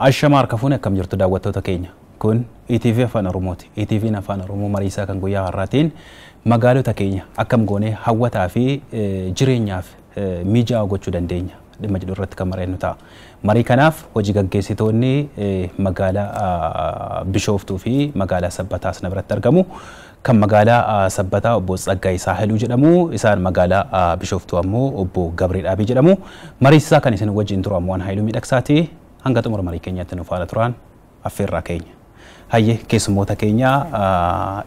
Ashamaar kafuun akkam jirtu daawwattoota keenya. Kun ETV Afaan Oromooti. ETV'n Afaan Oromoo mariisaa kan guyyaa har'aatiin magaalota keenya akkam goonee hawwataa fi jireenyaaf mijaa'aa gochuu dandeenya. Dhimma jedhu irratti kan mari'annu ta'a. Marii kanaaf hojii gaggeessitoonni magaalaa Bishooftuu fi magaalaa Sabbataas na biratti argamu. Kan magaalaa Sabbataa obbo Tsaggaayee Saahiluu jedhamu, isaan magaalaa Bishooftuu ammoo obbo Gabree Dhaabii jedhamu. Mariisaa kan isin wajjin turu ammoo Haayiluu Miidhagsaati. Hanga xumura marii keenyaatti nu faana turan affeerraa keenya. Hayyee keessummoota keenya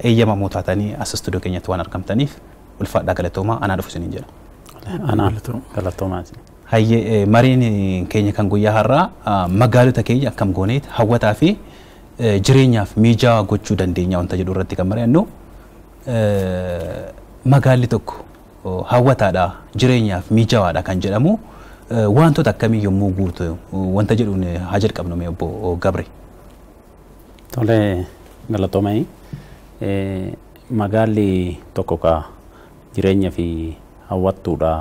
eeyyamamoo taatanii as istuudiyoo keenyatti waan argamtaniif ulfaadhaa galatoomaa anaa dhufu isiniin jedha. Anaa galatoomaa. Hayyee mariin keenya kan guyyaa har'aa magaalota keenya akkam gooneet hawwataa fi jireenyaaf mijaa'aa gochuu dandeenya wanta jedhu irratti kan mari'annu. Magaalli tokko hawwataadha jireenyaaf mijaa'aadha kan jedhamu. Wantoota akkamii yommuu guutu wanta jedhuun haa jalqabnu mee obbo Gabree. Tole galatoomai. Magaalli tokko ka jireenya fi hawwattuudha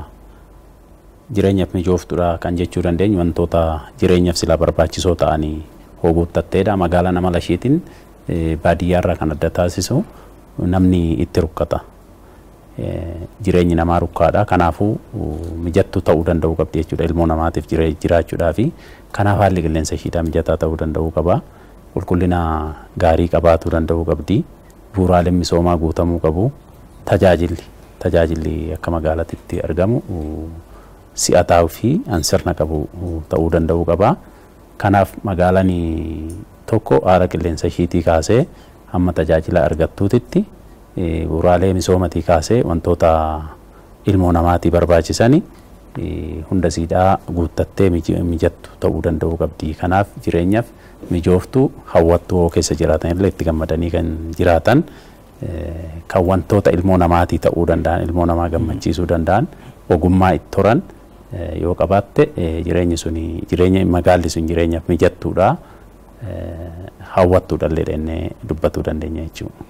jireenyaaf mijooftuudha kan jechuu dandeenyu wantoota jireenyaaf sila barbaachisoo ta'anii guuttatteedha. Magaalaan amala isheetiin baadiyyaarraa kan adda taasisu namni itti rukkata. Jireenyi namaa rukkaadha. Kanaafuu mijattuu ta'uu danda'uu qabdi jechuudha. Ilmoo namaatiif jiraachuudhaaf kanaaf haalli qilleensa ishiidhaa mijataa ta'uu danda'uu qaba. Qulqullina gaarii qabaatuu danda'uu qabdi. Bu'uuraaleen misoomaa guutamuu qabu. Tajaajilli akka magaalaatti argamu si'ataa fi sirna qabu ta'uu danda'uu qaba. Kanaaf magaalaan tokko haala qilleensa ishiitii kaasee hamma tajaajila argattuutitti bu'uuraalee misoomatii kaasee wantoota ilmoo namaatii barbaachisanii hunda siidhaa guuttattee mijattu ta'uu danda'uu qabdi. Kanaaf jireenyaaf mijooftuu hawwattuu keessa jiraatan illee itti gammadanii kan jiraatan kan wantoota ilmoo namaatii ta'uu danda'an, ilmoo namaa gammachiisuu danda'an, ogummaa itti horan yoo qabaatte jireenya magaalli sun jireenyaaf mijattuudha. Hawwattuudha illee dhennee dubbatuu dandeenya jechuudha.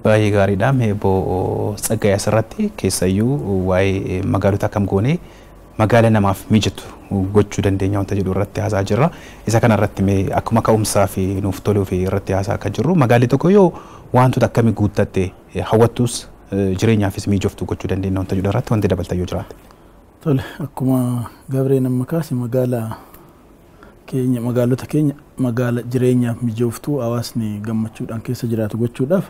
Baay'ee gaariidha. Obbo Tsaggaayee asirratti keessayyuu waa'ee magaalota akkam goonee magaala namaaf mijatu gochuu dandeenya wanta jedhu irratti haasaa jirra. Isa kana irratti akkuma ka'umsaa fi nuuf toluu fi irratti haasaa akka jirru magaalli tokko yoo wantoota akkamii guuttatte hawwattuus jireenyaafis mijoftu gochuu dandeenya wanta jedhu irratti wanti dabalta yoo jiraate. Tole akkuma Gabreen amma kaase magaalota keenya magaala jireenyaaf mijooftuu hawaasni gammachuudhaan keessa jiraatu gochuudhaaf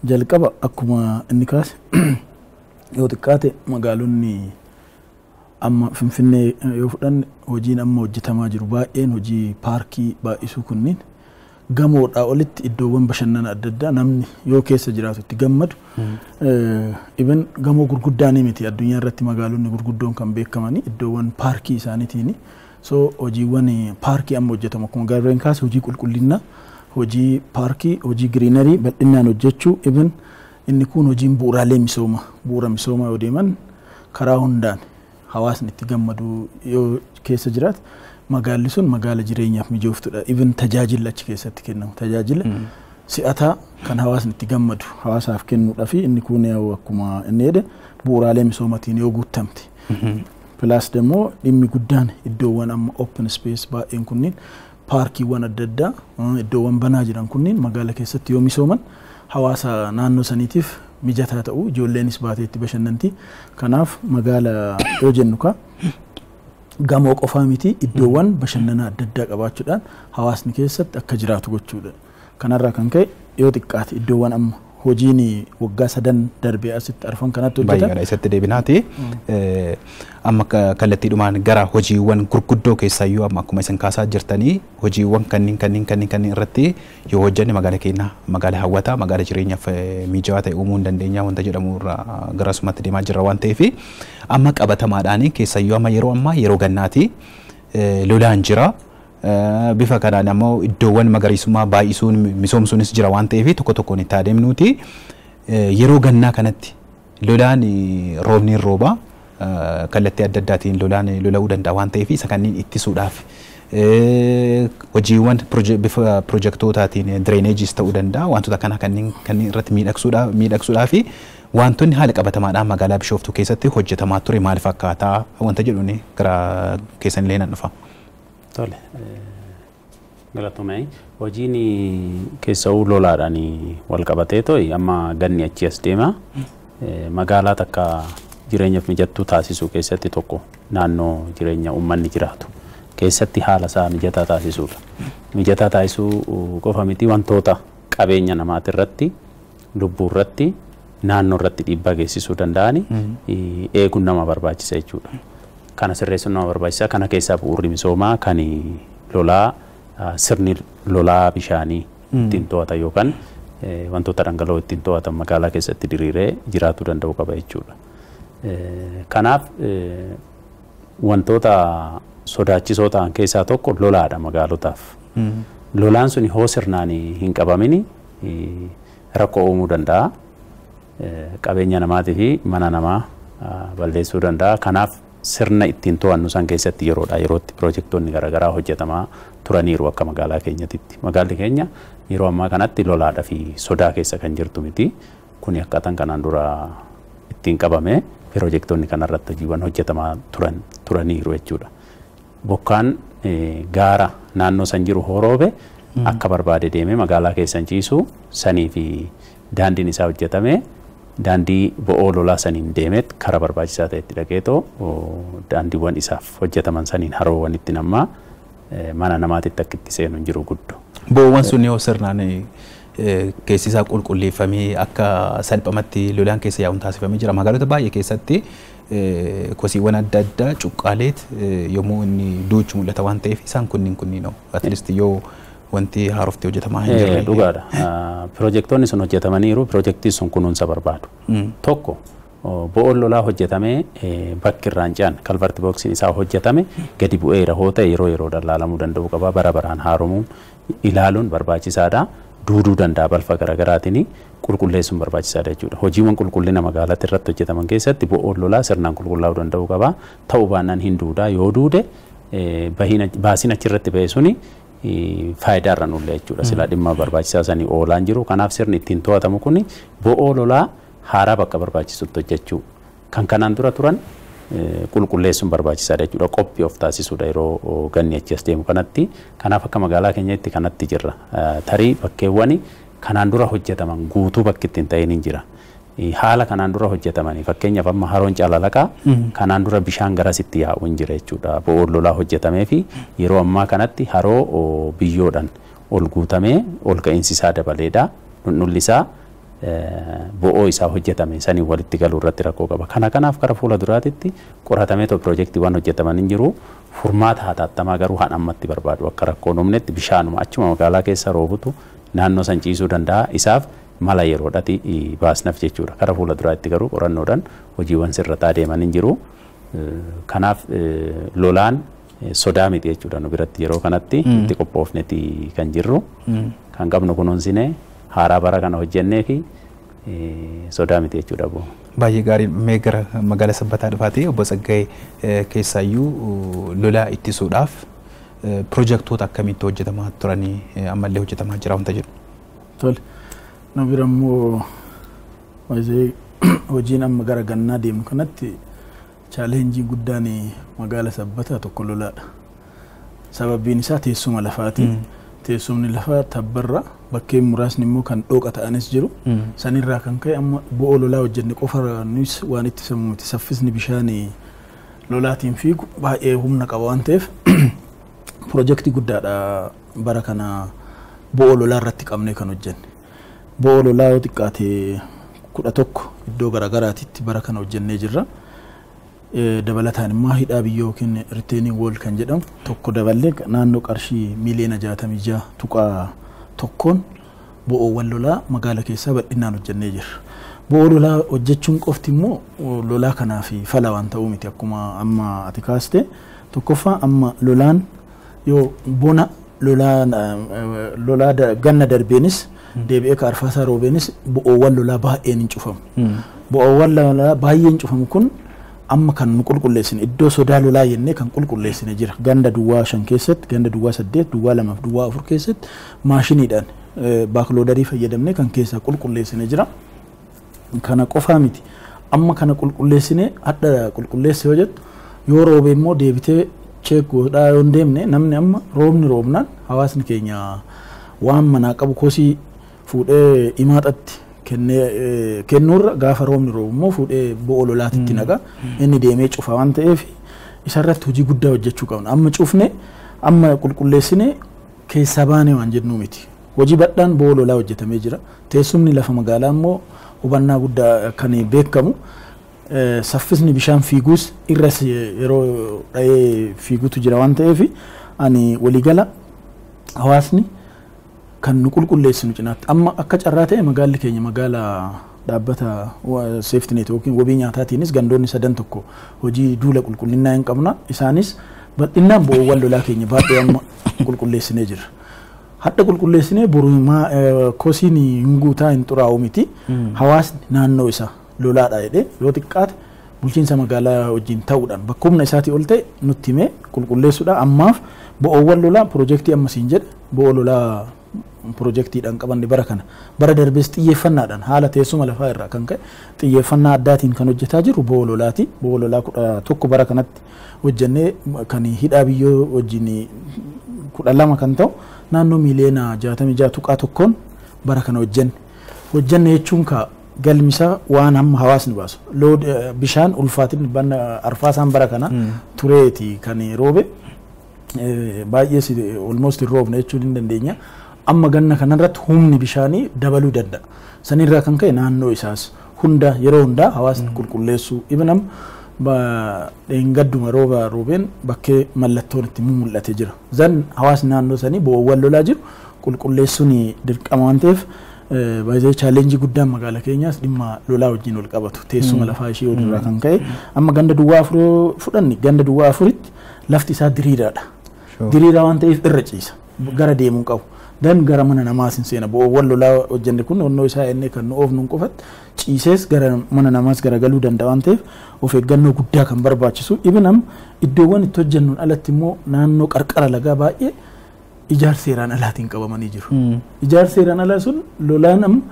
jalqaba akkuma inni kaase yoo xiqqaate magaalonni amma Finfinnee yoo fudhanne hojiin amma hojjetamaa jiru baay'een hojii paarkii baay'isuu kunniin gamoodhaa olitti iddoowwan bashannana adda addaa namni yoo keessa jiraatu itti gammadu even gamoo gurguddaanii miti addunyaa irratti magaalonni gurguddoon kan beekamanii iddoowwan paarkii isaaniitiin so hojiiwwan paarkii amma hojjetamu akkuma Gabreen kaase hojii qulqullinnaa hojii paarkii hojii giriinarii bal'inaan hojjechuu even inni kun hojiin bu'uura misoomaa yoo deeman karaa hundaan hawaasni itti gammadu yoo keessa jiraatu magaalli sun magaala jireenyaaf mijooftuudha. Even tajaajila achi keessatti kennamu tajaajila si'ataa kan hawaasni itti gammadu hawaasaaf kennuudha fi inni kun akkuma inni jedhe bu'uuraalee misoomatiin yoo guutamte. Plus demoo dhimmi guddaan iddoowwan amma open space baay'een kunniin paarkiiwwan adda addaa iddoowwan banaa jiran kunniin magaala keessatti yoo misooman hawaasa naannoo saniitiif mijataa ta'u ijoolleenis baatee itti bashannanti. Kanaaf magaala yoo jennu gamoo qofaa miti iddoowwan bashannanaa adda addaa qabaachuudhaan hawaasni keessatti akka jiraatu gochuudha. Kanarraa kan ka'e yoo xiqqaate iddoowwan amma hojiin waggaa 3 darbee asitti arfan kanatti hojjetan baay'ee isatti deebinaati. Amma kallattiidhumaan gara hojiiwwan gurguddoo keessaayyuu amma akkuma isin kaasaa jirtanii hojiiwwan kanneen irratti yoo hojjenne magaala keenya magaala hawwataa magaala jireenyaaf mijaawaa ta'e uumuu hin dandeenya wanta jedhamu irraa gara sumatti deemaa jirra waan ta'eef amma qabatamaadhaan keessaayyuu amma yeroo gannaati lolaan jira. Bifa kanaan ammoo iddoowwan magariisummaa baay'isuun misoomsuunis jira waan ta'eef tokko tokkoon itti adeemnuuti yeroo gannaa kanatti lolaan roobni rooba kallattii adda addaatiin lola'uu danda'a waan ta'eef isa kanneen ittisuudhaaf hojiiwwan bifa piroojektootaan direeneejiis ta'uu danda'a wantoota kana kanneen irratti miidhagsuudhaa fi wantoonni haala qabatamaadhaan magaalaa Bishooftuu keessatti hojjetamaa ture maal fakkaataa wanta jedhuun gara keessan illee nan dhufa. Tole. Galatoomee hojiin keessa'uu lolaadhaan wal qabatee to'i amma ganni achi as deema magaalaa takka jireenyaaf mijattuu taasisuu keessatti tokko naannoo jireenya uummanni jiraatu keessatti haala isaa mijataa taasisuudha. Mijataa taasisuu qofa miti wantoota qabeenya namaati irratti lubbuu irratti naannoo irratti dhiibbaa geessisuu danda'ani eeguun nama barbaachisa jechuudha. Kana sirreessuun nama barbaachisa. Kana keessaa bu'uurri misoomaa kan lolaa sirni lolaa bishaanii ittiin to'atan yookaan wantoota dhangala'oo ittiin to'atan magaalaa keessatti diriiree jiraachuu danda'u qaba jechuudha. Kanaaf wantoota sodaachisoo ta'an keessaa tokko lolaadha magaalotaaf. Lolaan sun hoo sirnaan hin qabamin rakkoo uumuu danda'a. Qabeenya namaatii fi mana namaa balleessuu danda'a. Kanaaf sirna ittiin to'annu san keessatti yeroodha yerootti piroojektonni garaagaraa hojjetamaa turaniiru akka magaalaa keenyatitti. Magaalli keenya yeroo ammaa kanatti lolaadhaa fi sodaa keessa kan jirtu miti. Kuni akkaataan kanaan dura ittiin qabame piroojektonni kanarratti hojiiwwan hojjetamaa turaniiru jechuudha. Bokkaan gaara naannoo san jiru horoobe akka barbaade deemee magaalaa keessan ciisu sanii fi daandiin isaa hojjetame daandii bo'oo lolaa saniin deemeet karaa barbaachisaa ta'etti dhaqeetoo daandiiwwan isaaf hojjetaman saniin haroowwan itti nammaa mana namaatitti akka itti seenu hin jiru guddo. Bo'oowwan sun yoo sirnaan keessi isaa qulqulleeffamee akka salphamatti lolaan keessa yaa'uun taasifamee jira. Magaalota baay'ee keessatti kosiiwwan adda addaa cuqqaaleet yommuu inni duuchu mul'ata waan ta'eef isaan kunniin at least yoo wanti haarofte hojjetamaa hin jirre. Dhugaadha. Piroojektonni sun hojjetamaniiru. Piroojeektiin sun kunuunsa barbaadu. Tokko bo'oon lolaa hojjetamee bakki irraan ce'an kalvarti booksiin isaa hojjetame gadi bu'eera hoo ta'e yeroo yeroodhaan laalamuu danda'u qaba. Bara baraan haaromuun ilaaluun barbaachisaadha. Duuduu danda'a balfa garaagaraatiin qulqulleessuun barbaachisaadha jechuudha. Hojiiwwan qulqullina magaalaatti irratti hojjetaman keessatti bo'oon lolaa sirnaan qulqullaa'uu danda'u qaba. Ta'uu baannaan hin duudaa yoo duude baasiin achirratti ba'e suni faayidaa irra nulle jechuudha. Silaa dhimma barbaachisaa sanii oolaan jiru. Kanaaf sirni ittiin to'atamu kun bo'oo lolaa haaraa bakka barbaachisutti hojjechuu kan kanaan dura turan qulqulleessuun barbaachisaadha jechuudha. Qophii of taasisuudha yeroo ganni achi as deemu kanatti. Kanaaf akka magaalaa keenyatti kanatti jirra. Tarii bakkeewwan kanaan dura hojjetaman guutuu bakki ittiin ta'een hin jira. Haala kanaan dura hojjetamanii fakkeenyaaf amma haroon Caalalaqaa kanaan dura bishaan garasitti yaa'u hin jira jechuudha. Bo'oon lolaa hojjetamee fi yeroo ammaa kanatti haroo biyyoodhaan ol guutamee ol ka'iinsi isaa dabaleedha. Nulli isaa bo'oo isaa hojjetame sanii walitti galuu irratti rakkoo qaba. Kanaaf gara fuula duraatitti qoratamee piroojeektiiwwan hojjetaman hin jiru. Furmaata hatattamaa garuu haan ammatti barbaadu akka rakkoon uumnetti bishaanuma achuma magaalaa keessa roobutu naannoo san ciisuu danda'a. Isaaf mala yeroodhaati baasnaf jechuudha. Gara fuula duraatti garuu qorannoodhaan hojiiwwan sirrataa deeman hin jiru. Kanaaf lolaan sodaa miti jechuudha. Nu biratti yeroo kanatti itti qophoofneeti kan jirru. Kan qabnu kunuunsine haaraa bara kana hojjennee fi sodaa miti jechuudha. Baay'ee gaarii mee gara magaalaa Sabbataa dhufaatee obbo Tsaggaayee keessaayyuu lolaa ittisuudhaaf piroojeektoota akkamitti hojjetamaa turanii ammallee hojjetamaa jira wanta jedhu. Tole. Na bira immoo hojiin amma gara gannaa deemu kanatti chaalenjii guddaan magaalaa Sabbataa tokko lolaadha. Sababiin isaa teessuma lafaati. Teessumni lafaa tabbarra bakkeen muraasni immoo kan dhooqa ta'anis jiru. Sanirraa kan ka'e amma bo'oo lolaa hojjenne qofaraanis waan itti sammuuti. Saffisni bishaan lolaatiin fiigu baay'ee humna qaba waan ta'eef piroojeektii guddaadha bara kana bo'oo lolaa irratti qabnee kan hojjenne. Bo'oo lolaa yoo xiqqaate 11 iddoo garaagaraatitti bara kana hojjennee jirra. Dabalataan immoo hidhaa biyyoo yookiin riteening wool kan jedhamu tokko daballee naannoo qarshii miliyoona 66 tuqaa tokkoon bo'oowwan lolaa magaalaa keessaa bal'inaan hojjennee jirra. Bo'oo lolaa hojjechuun qofti immoo lolaa kanaaf fala waan ta'uu miti akkuma amma ati kaaste. Tokkoffaa amma lolaan yoo bona lolaa ganna darbeenis deebi'ee ka arfaasaa roobeenis bo'oowwan lolaa baay'een hin cufamu. Bo'oowwan lolaa baay'een cufamu kun amma kan nu qulqulleessine iddoo sodaa lolaa jennee kan qulqulleessine jira. Ganda duwwaa 5 keessatti, ganda duwwaa 8, duwwaa 2 fi duwwaa 4 keessatti maashiniidhaan baakloodarii fayyadamnee kan keessaa qulqulleessine jira. Kana qofaa miti. Amma kana qulqulleessine hadda qulqulleesse yoo jettu yoo roobe immoo deebitee cheekgoodhaa yoo hin deemne namni amma roobni roobnaan hawaasni keenya waan manaa qabu kosii fuudhee imaaxatti kennuurra gaafa roobni roobu immoo fuudhee bo'oo lolaatitti naqa inni deemee cufa waan ta'eef isarratti hojii guddaa hojjechuu qabna. Amma cufne amma qulqulleessine keessaa baanee waan jennuu miti. Hojii badhaan bo'oo lolaa hojjetamee jira. Teessumni lafa magaalaa immoo hubannaa guddaa kan beekamu saffisni bishaan fiiguus irras yeroo dha'ee fiiguutu jira waan ta'eef ani waliigala hawaasni kan nu qulqulleessinu cinaatti amma akka carraa ta'e magaalli keenya magaalaa dhaabbata safety net yookiin wabii nyaataatiinis gandoonni 3 tokko hojii duula qulqullinnaa hin qabna isaanis bal'inaan bo'oowwan lolaa keenya baay'ee amma qulqulleessinee jira. Hadda qulqulleessinee borumaa kosiin hin guutaa hin xuraa'u miti hawaasni naannoo isaa lolaadha jedhee yoo xiqqaate bulchiinsa magaalaa wajjin ta'uudhaan bakka humna isaatii ol ta'e nutti himee qulqulleessuudha. Ammaaf bo'oowwan lolaa piroojeektii ammasiin jedhe bo'oo lolaa piroojeektiidhaan qabanne bara kana bara darbees xiyyeeffannaadhaan haala teessuma lafaa irraa kan ka'e xiyyeeffannaa addaatiin kan hojjetaa jiru bo'oo lolaati. Bo'oo lolaa 11 bara kanatti hojjennee kan hidhaa biyyoo wajjin 12 kan ta'u naannoo miliyoona 66.1 bara kana hojjenne jechuun ka galmisaa waan hamma hawaasni baasu bishaan ulfaatin banna arfaasaan bara kana tureeti kan roobe baay'ee almost roobne jechuun hin dandeenya. Amma ganna kanarratti humni bishaanii dabaluu danda'a. Sanirraa kan ka'e naannoo isaas hunda yeroo hundaa hawaasni qulqulleessuu ibnam dheengadduma roobeen bakkee mallattoon itti mul'ate jira. Zan hawaasni naannoo sanii bo'oowwan lolaa jiru qulqulleessuun dirqama waan ta'eef baay'ee chaalenjii guddaan magaalaa keenyaas dhimma lolaa wajjin wal qabatu teessuma lafaa ishee walirraa kan ka'e amma ganda duwwaa afur fudhanni ganda duwwaa afuritti lafti isaa diriiraadha. Diriiraa waan ta'eef irra ciisa gara deemuu qabu. Dan gara mana namaas hin seena bo'oowwan lolaa hojjenne kun onnoo isaa ennee kan nu oofnuun qofatti ciisees gara mana namaas garagaluu danda'a waan ta'eef of eeggannoo guddaa kan barbaachisu ibinam iddoowwan itti hojjennuun alatti immoo naannoo qarqara lagaa baay'ee ijaarsa seeraan alaatiin qabamanii jiru. Ijaarsa seeraan alaa sun lolaan amma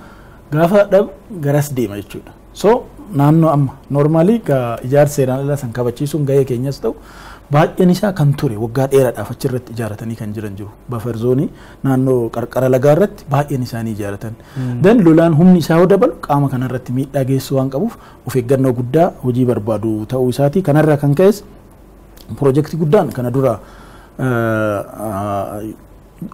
gaafa dhab garas deema jechuudha. So naannoo amma normaalii ijaarsa seeraan alaa san kabachiisuun gahee keenyas ta'u baay'een isaa kan ture waggaa dheeraadhaaf achirratti ijaaratanii kan jiran jiru. Buffer zoonii naannoo qarqara lagaa irratti baay'een isaanii ijaaratan. Dan lolaan humni isaa yoo dabalu qaama kanarratti miidhaa geessuu waan qabuuf of eeggannoo guddaa hojii barbaadu ta'uu isaati. Kanarraa kan ka'es piroojeektii guddaan kana dura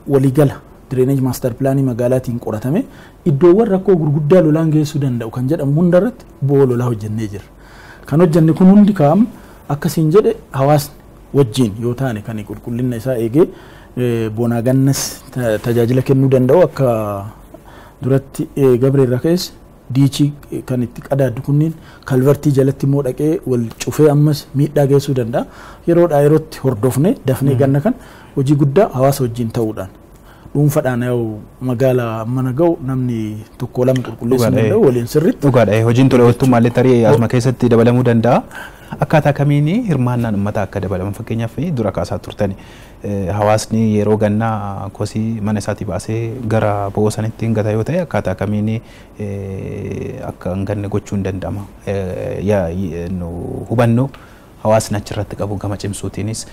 waliigala drainage master plaanii magaalaatiin qoratame iddoowwan rakkoo gurguddaa lolaan geessuu danda'u kan jedhamu hundarratti bo'oo lolaa hojjennee jira. Kan hojjenne kun hundi kaa'am akkasiin jedhe hawaasni wajjin yoo taane kan qulqullina isaa eegee bonaa gannas tajaajila kennuu danda'u akka duratti gabreerra ka'es diichii kan itti qadaaddu kunniin kalvartii jalatti immoo dhaqee wal cufee ammas miidhaa geessuu danda'a. Yeroodhaa yerootti hordofne dafnee ganna kan hojii guddaa hawaasa wajjin ta'uudhaan dhuunfaadhaan yoo magaalaa mana ga'u namni tokko lama qulqulleessuu danda'u waliin sirriitti. Dhugaadha. Hojiin tola ooltummaa tarii asuma keessatti dabalamuu danda'a. Akkaataa kamiin hirmaannaan uummataa akka dabalaman fakkeenyaaf dura kaasaa turtani hawaasni yeroo gannaa kosii mana isaatii baasee gara bo'oo sanitti hin gata yoo ta'e akkaataa kamiin akka hin ganne gochuun danda'ama. Hubannoo hawaasni achirratti qabu gama cimsuutiinis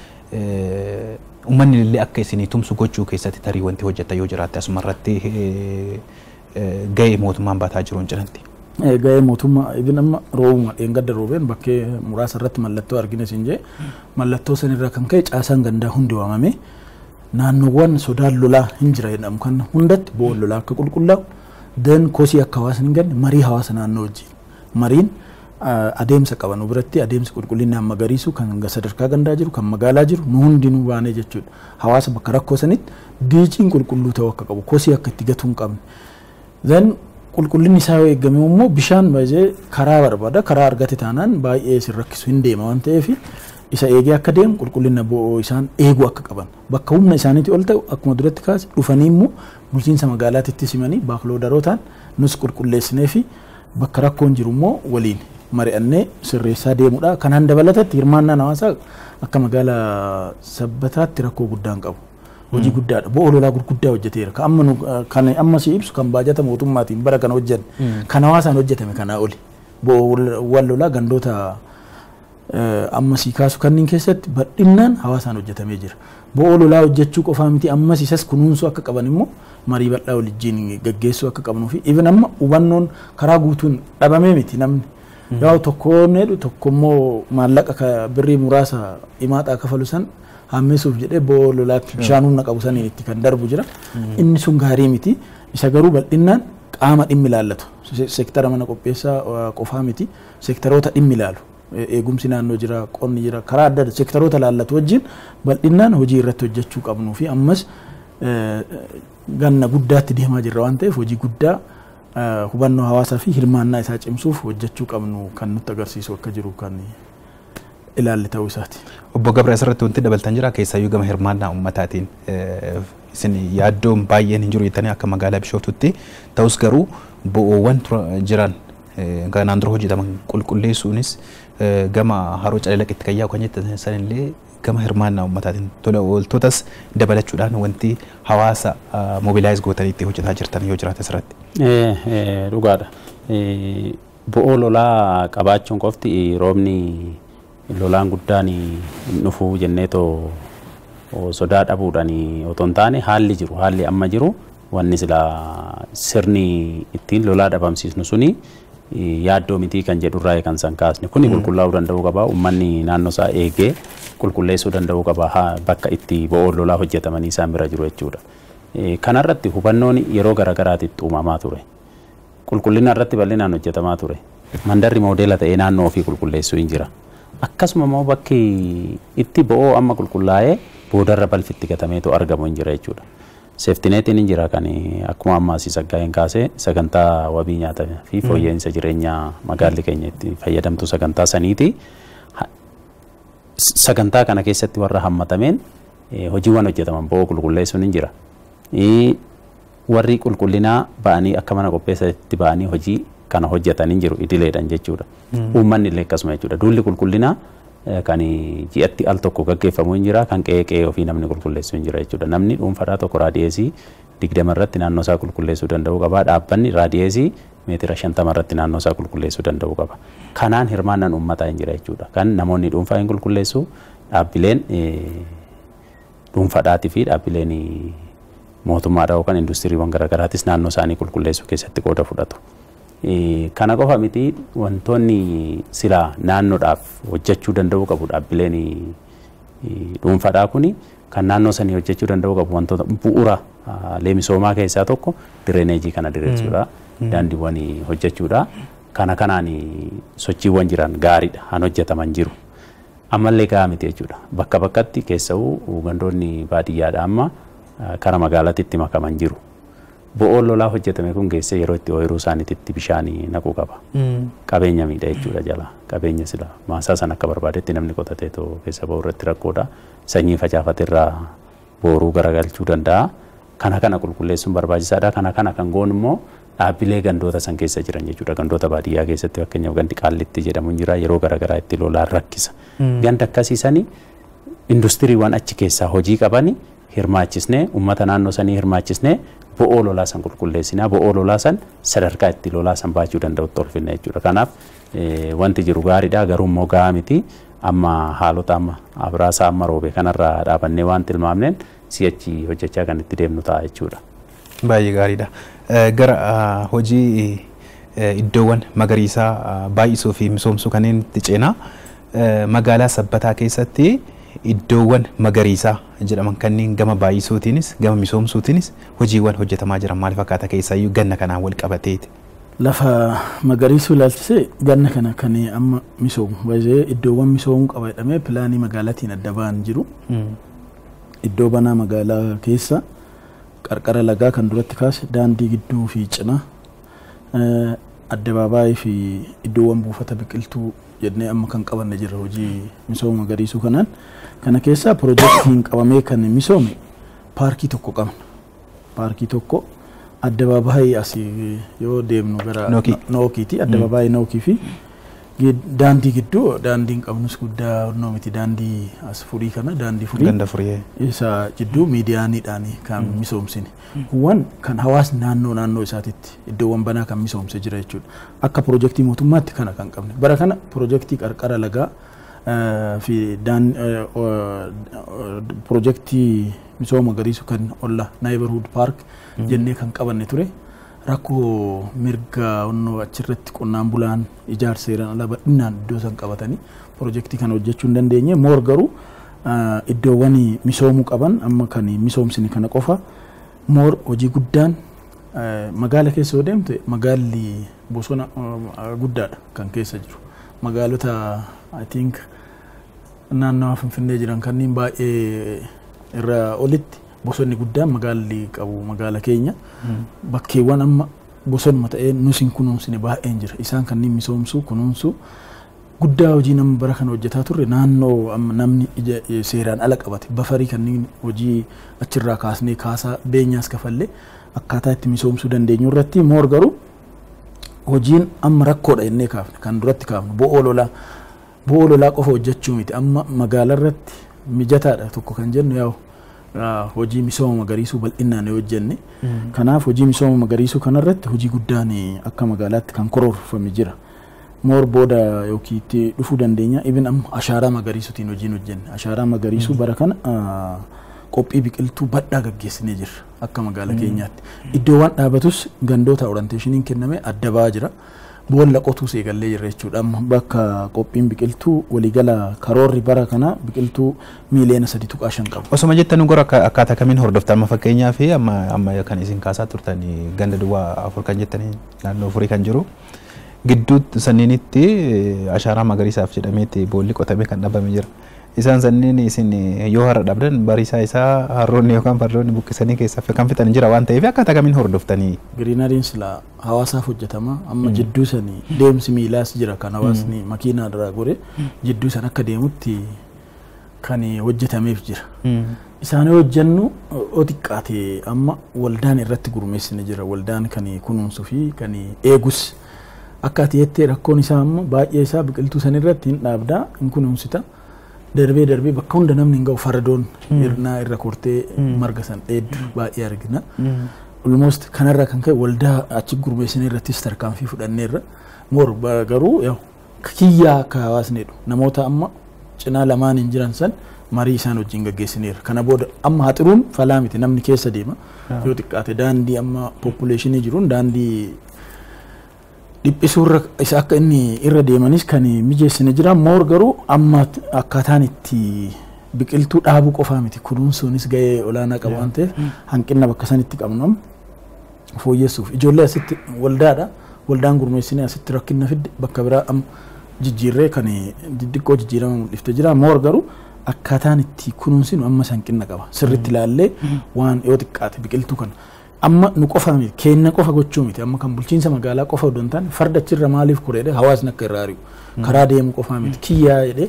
uummanni illee akka isinii tumsu gochuu keessatti tarii wanti hojjetan yoo jiraatte asumarratti gahee mootummaan baataa jiruun cinatti. Gahee mootummaa ibin amma roobuma dheengadda roobeen bakkee muraasa irratti mallattoo argine siin jee mallattoo sanirraa kan ka'e caasaan gandaa hundi waamame naannoowwan sodaan lolaa hin jira jedhamu kan hundatti bo'oon lolaa akka qulqullaa'u dan kosii akka hawaasa hin ganne marii hawaasa naannoo wajjin mariin adeemsa qaban biratti adeemsi qulqullinaan magariisu kan sadarkaa gandaa jiru kan magaalaa jiru nu hundinuu baanee jechuudha. Hawaasa bakka rakkoo sanitti diichiin qulqulluu ta'uu akka qabu kosii akka itti gatuu hin qabne. Dan qulqullinni isaa yoo eegame immoo bishaan baay'ee karaa barbaada karaa argate taanaan baay'ee sin rakkisu hin deema waan ta'eef isa eegee akka deemu qulqullina bo'oo isaan eeguu akka qaban bakka humna isaaniitii ol ta'u akkuma duratti kaase dhufanii immoo bulchiinsa magaalaatitti simanii baakloodarootaan nus qulqulleessinee fi bakka rakkoon jiru immoo waliin mari'annee sirreessaa deemudha. Kanaan dabalatatti hirmaannaan hawaasaa akka magaalaa Sabbataatti rakkoo guddaan qabu. Hojii guddaadha. Bo'oo lolaa gurguddaa hojjeteera. Kan amma si ibsu kan baajata mootummaatiin bara kana hojjenne kan hawaasaan hojjetame kanaa oli. Bo'oowwan lolaa gandoota amma si kaasu kanneen keessatti bal'inaan hawaasaan hojjetamee jira. Bo'oo lolaa hojjechuu qofaa miti ammas isas kunuunsuu akka qaban immoo marii bal'aa waliin gaggeessuu akka qabnuu fi even amma hubannoon karaa guutuun dhabamee miti namni. Yoo tokkoon jedhu tokkommoo maallaqa birrii muraasa himaataa kafalu san hammeessuuf jedhee bo'oo lolaatti bishaan humna qabu saniin itti kan darbu jira. Inni sun gaarii miti. Isa garuu bal'inaan qaama dhimmi ilaallatu. Seektara mana qopheessaa qofaa miti. Seektaroota dhimmi ilaalu. Eegumsi naannoo jira, qonni jira, karaa adda addaa seektaroota ilaallatu wajjin bal'inaan hojii irratti hojjechuu qabnuu fi ammas ganna guddaatti deemaa jirra waan ta'eef hojii guddaa hubannoo hawaasaa fi hirmaannaa isaa cimsuuf hojjechuu qabnu kan nutti agarsiisu akka jiru kan ilaalle ta'uu isaati. Obbo Gabree asirratti wanti dabaltan jira keessaayyuu gama hirmaannaa ummataatiin isin yaaddoon baay'een hin jiru jettanii akka magaalaa Bishooftutti ta'us garuu bo'oowwan jiran kanaan dura hojjetaman qulqulleessuunis gama haroo calalaqitti kan yaa'u kan jettan sanillee gama hirmaannaa ummataatiin tola ooltotas dabalachuudhaan wanti hawaasa mobilaayiz gootanii itti hojjetaa jirtan yoo jiraate asirratti. Dhugaadha. Bo'oo lolaa qabaachuun qofti roobni lolaan guddaan dhufuu jenneetoo sodaa dhabuudhaan otoo hin taane haalli amma jiru wanni sila sirni ittiin lolaa dhabamsiisnu suni yaaddoo mitii kan jedhurraa kan san kaasne kuni qulqullaa'uu danda'uu qaba. Uummanni naannoo isaa eegee qulqulleessuu danda'uu qaba bakka itti bo'oo lolaa hojjetamanii isaan bira jiru jechuudha. Kanarratti hubannoon yeroo garaagaraatitti uumamaa ture. Qulqullina irratti bal'inaan hojjetamaa ture. Mandarri moodeela ta'ee naannoo ofii qulqulleessuu hin jira. Akkasuma immoo bakki itti bo'oo amma qulqullaa'ee boodarra balfitti gatameetu argamu hin jira jechuudha. Seeftineetiin hin jira kan akkuma ammaa saggaa'een kaasee sagantaa wabii nyaataa fi fooyya'insa jireenyaa magaalli keenya itti fayyadamtu sagantaa saniiti. Sagantaa kana keessatti warra hammatameen hojiiwwan hojjetaman bo'oo qulqulleessuun hin jira. Warri qulqullinaa ba'anii akka mana qopheessatti ba'anii hojii kana hojjetan hin jiru idileedhaan jechuudha. Uummanni illee akkasuma jechuudha. Duulli qulqullinaa kan ji'atti al tokko gaggeeffamu hin jira kan qe'ee ofii namni qulqulleessu hin jira jechuudha. Namni dhuunfadhaa tokko raadiyeesii 20 irratti naannoo isaa qulqulleessuu danda'uu qaba. Dhaabbanni raadiyeesii meetira 50 irratti naannoo isaa qulqulleessuu danda'uu qaba. Kanaan hirmaannaan uummataa hin jira jechuudha. Kan namoonni dhuunfaa hin qulqulleessu dhaabbileen dhuunfadhaatii fi dhaabbileen mootummaadhaa yookaan industiriiwwan garaagaraatis naannoo isaanii qulqulleessuu keessatti qooda fudhatu. Kana qofa miti wantoonni silaa naannoodhaaf hojjechuu danda'uu qabu dhaabbileen dhuunfadhaa kuni kan naannoo sanii hojjechuu danda'uu qabu wantoota bu'uura misoomaa keessaa tokko direeneejii kana diriirsuudha. Daandiiwwan hojjechuudha. Kanaan sochiiwwan jiran gaariidha han hojjetaman jiru. Ammallee gahaa miti jechuudha. Bakka bakkatti keessa'uu gandoonni baadiyyaadha amma kara magaalaatti makaman jiru. Bo'oo lolaa hojjetame kun geessee yeroo itti ooyiruu isaaniitti bishaan naquu qaba. Qabeenya miidha jechuudha jala. Qabeenya sila maasaa sana akka barbaadetti namni qotatee keessa ba'u irratti rakkoodha. Sanyii facaafatirraa booruu garagalchuu danda'a. Kana qulqulleessuun barbaachisaadha. Kana kan goon immoo dhaabbilee gandoota san keessa jiran jechuudha. Gandoota baadiyyaa keessatti fakkeenyaaf gandi qaallitti jedhamu hin jira yeroo garaagaraa itti lolaan rakkisa. Ganda akkasiisanii industiriiwwan achi keessaa hojii qabani hirmaachisnee uummata naannoo sanii hirmaachisnee bo'oo lolaa san qulqulleessinaa bo'oo lolaa san sadarkaa itti lolaa san baachuu danda'utti olfinna jechuudha. Kanaaf wanti jiru gaariidha garuu immoo gahaa miti amma haalota amma abraasaa amma roobe kanarraa dhaabannee waan tilmaamneen si'achi hojjechaa kan itti deemnu ta'a jechuudha. Baay'ee gaariidha. Gara hojii iddoowwan magariisaa baay'isuu fi misoomsuu kanneen itti ceenaa magaalaa Sabbataa keessatti iddoowwan magariisaa jedhaman kanneen gama baay'isuutiinis gama misoomsuutiinis hojiiwwan hojjetamaa jiran maal fakkaata keessaayyuu ganna kanaan wal qabateeti. Lafa magariisuu ilaalchisee ganna kana kan amma misoomu baay'ee iddoowwan misoomuu qaba jedhamee pilaanii magaalaatiin adda ba'an jiru. Iddoo banaa magaalaa keessa qarqara lagaa kan duratti kaase daandii gidduu fi cinaa addabaabaayii fi iddoowwan buufata biqiltuu jennee amma kan qabanne jirra hojii misooma magariisuu kanaan. Kana keessaa piroojeektiin qabamee kan misoome paarkii tokko qabna. Paarkii tokko addabaabaayii asii yoo deemnu gara Nookiiti. Addabaabaayii Nookii fi daandii gidduu daandiin qabnus guddaa miti daandii as furii kana daandii furii ganda furii isa jidduu miidiyaaniidhaan kan misoomsine. Kuwwan kan hawaasni naannoo isaatitti iddoowwan banaa kan misoomse jira jechuudha. Akka piroojeektii mootummaatti kana kan qabne. Bara kana piroojeektii qarqara lagaa fi projektii misooma magariisu kan olla neighborhood park jennee kan qabanne ture. Rakkoo mirga onnoo achirratti qonnaan bulaan ijaarsa seeraan ala bal'inaan iddoo san qabatanii projektii kana hojjechuu hin dandeenye. Moor garuu iddoowwan misoomuu qaban amma kan misoomsini kana qofa moor hojii guddaan magaala keessa yoo deemte magaalli bosona guddaadha kan keessa jiru. Magaalota I think naannawaa Finfinnee jiran kanneen baay'ee irra olitti bosonni guddaan magaalli qabu magaala keenya. Bakkeewwan amma bosonuma ta'ee nusin kunuunsine baay'een jira. Isaan kanneen misoomsuu kunuunsuu guddaa hojii nama bara kana hojjetaa turre naannoo amma namni seeraan ala qabate bafarii kanneen hojii achirraa kaasnee kaasaa beenyaas kafallee akkaataa itti misoomsuu dandeenyu irratti moor garuu hojiin amma rakkoodha jennee kaafne kan duratti kaafne bo'oo lolaa qofa hojjechuu miti amma magaala irratti mijataadha tokko kan jennu yaa'u hojii misooma magariisuu bal'inaan yoo hojjenne kanaaf hojii misooma magariisuu kanarratti hojii guddaan akka magaalaatti kan karoorfame jira. Moor booda yookiin itti dhufuu dandeenya even amma ashaaraa magariisuutiin hojiin hojjenne ashaaraa magariisuu bara kana qophii biqiltuu badhaa gaggeessinee jirra akka magaala keenyaatti. Iddoowwan dhaabatus gandoota orienteeshiniin kenname adda ba'aa jira. Boolla qotuu seegallee jirra jechuudha. Amma bakka qophiin biqiltuu waliigala karoorri bara kana biqiltuu miiliyoona 3.5 qabu. Osoma jettan gora akkaataa kamiin hordoftan amma fakkeenyaaf amma kan isin kaasaa turtan ganda duwwaa 4 kan jettanii naannoo 4 kan jiru. Gidduu sanniinitti ashaaraa magariisaaf jedhameetti boolli qotamee kan dhabame jira. Isaan sanniin isin yoo har'a dhabdan bariisaa isaa harroonni yookaan fardoonni buqqisanii keessaa kan fixan jira waan ta'eef akkaataa kamiin hordoftanii. Giriinariin sila hawaasaaf hojjetama amma jidduu sanii deemsi miilaas jira kan hawaasni makiinaa irraa gore jidduu san akka deemutti kan hojjetameef jira. Isaan hojjennu xiqqaate amma waldaan irratti gurmeessine jira waldaan kan kunuunsuu fi kan eegus. Akka ati jettee rakkoon isaa amma baay'ee isaa biqiltuu san irratti hin dhaabdaa hin kunuunsita darbee bakka hunda namni hin ga'u fardoon irra kortee marga san dheeddu baay'ee argina. Almost kanarraa kan ka'e waldaa achi gurmeessine irrattis tarkaanfii fudhanneerra moor garuu kiyyaa akka hawaasneedhu namoota amma cinaa lamaan hin jiran san marii isaan wajjin gaggeessineera. Kana booda amma haxiruun falaa miti namni keessa deema yoo xiqqaate daandii amma poppuleeshinii jiruun daandii dhiphisuurra isa akka inni irra deemanis kan mijeessine jira. Moor garuu amma akkaataan itti biqiltuu dhaabuu qofaa miti kunuunsuunis gahee olaanaa qabu waan ta'eef hanqina bakka sanitti qabnu fooyyessuuf ijoollee asitti waldaadha waldaan gurmeessine asitti rakkina fidde bakka biraa amma jijjiirree kan xixiqqoo jijjiirama mul'ifte jira. Moor garuu akkaataan itti kunuunsinu amma hanqina qaba sirriitti ilaallee waan yoo xiqqaate biqiltuu kana amma nu qofa miti keenya qofa gochuu miti amma kan bulchiinsa magaalaa qofa odoo hin taane farda achirra maaliif kureedhe hawaasni akka irraa ari'u karaa deemu qofa miti kiyyaa jedhee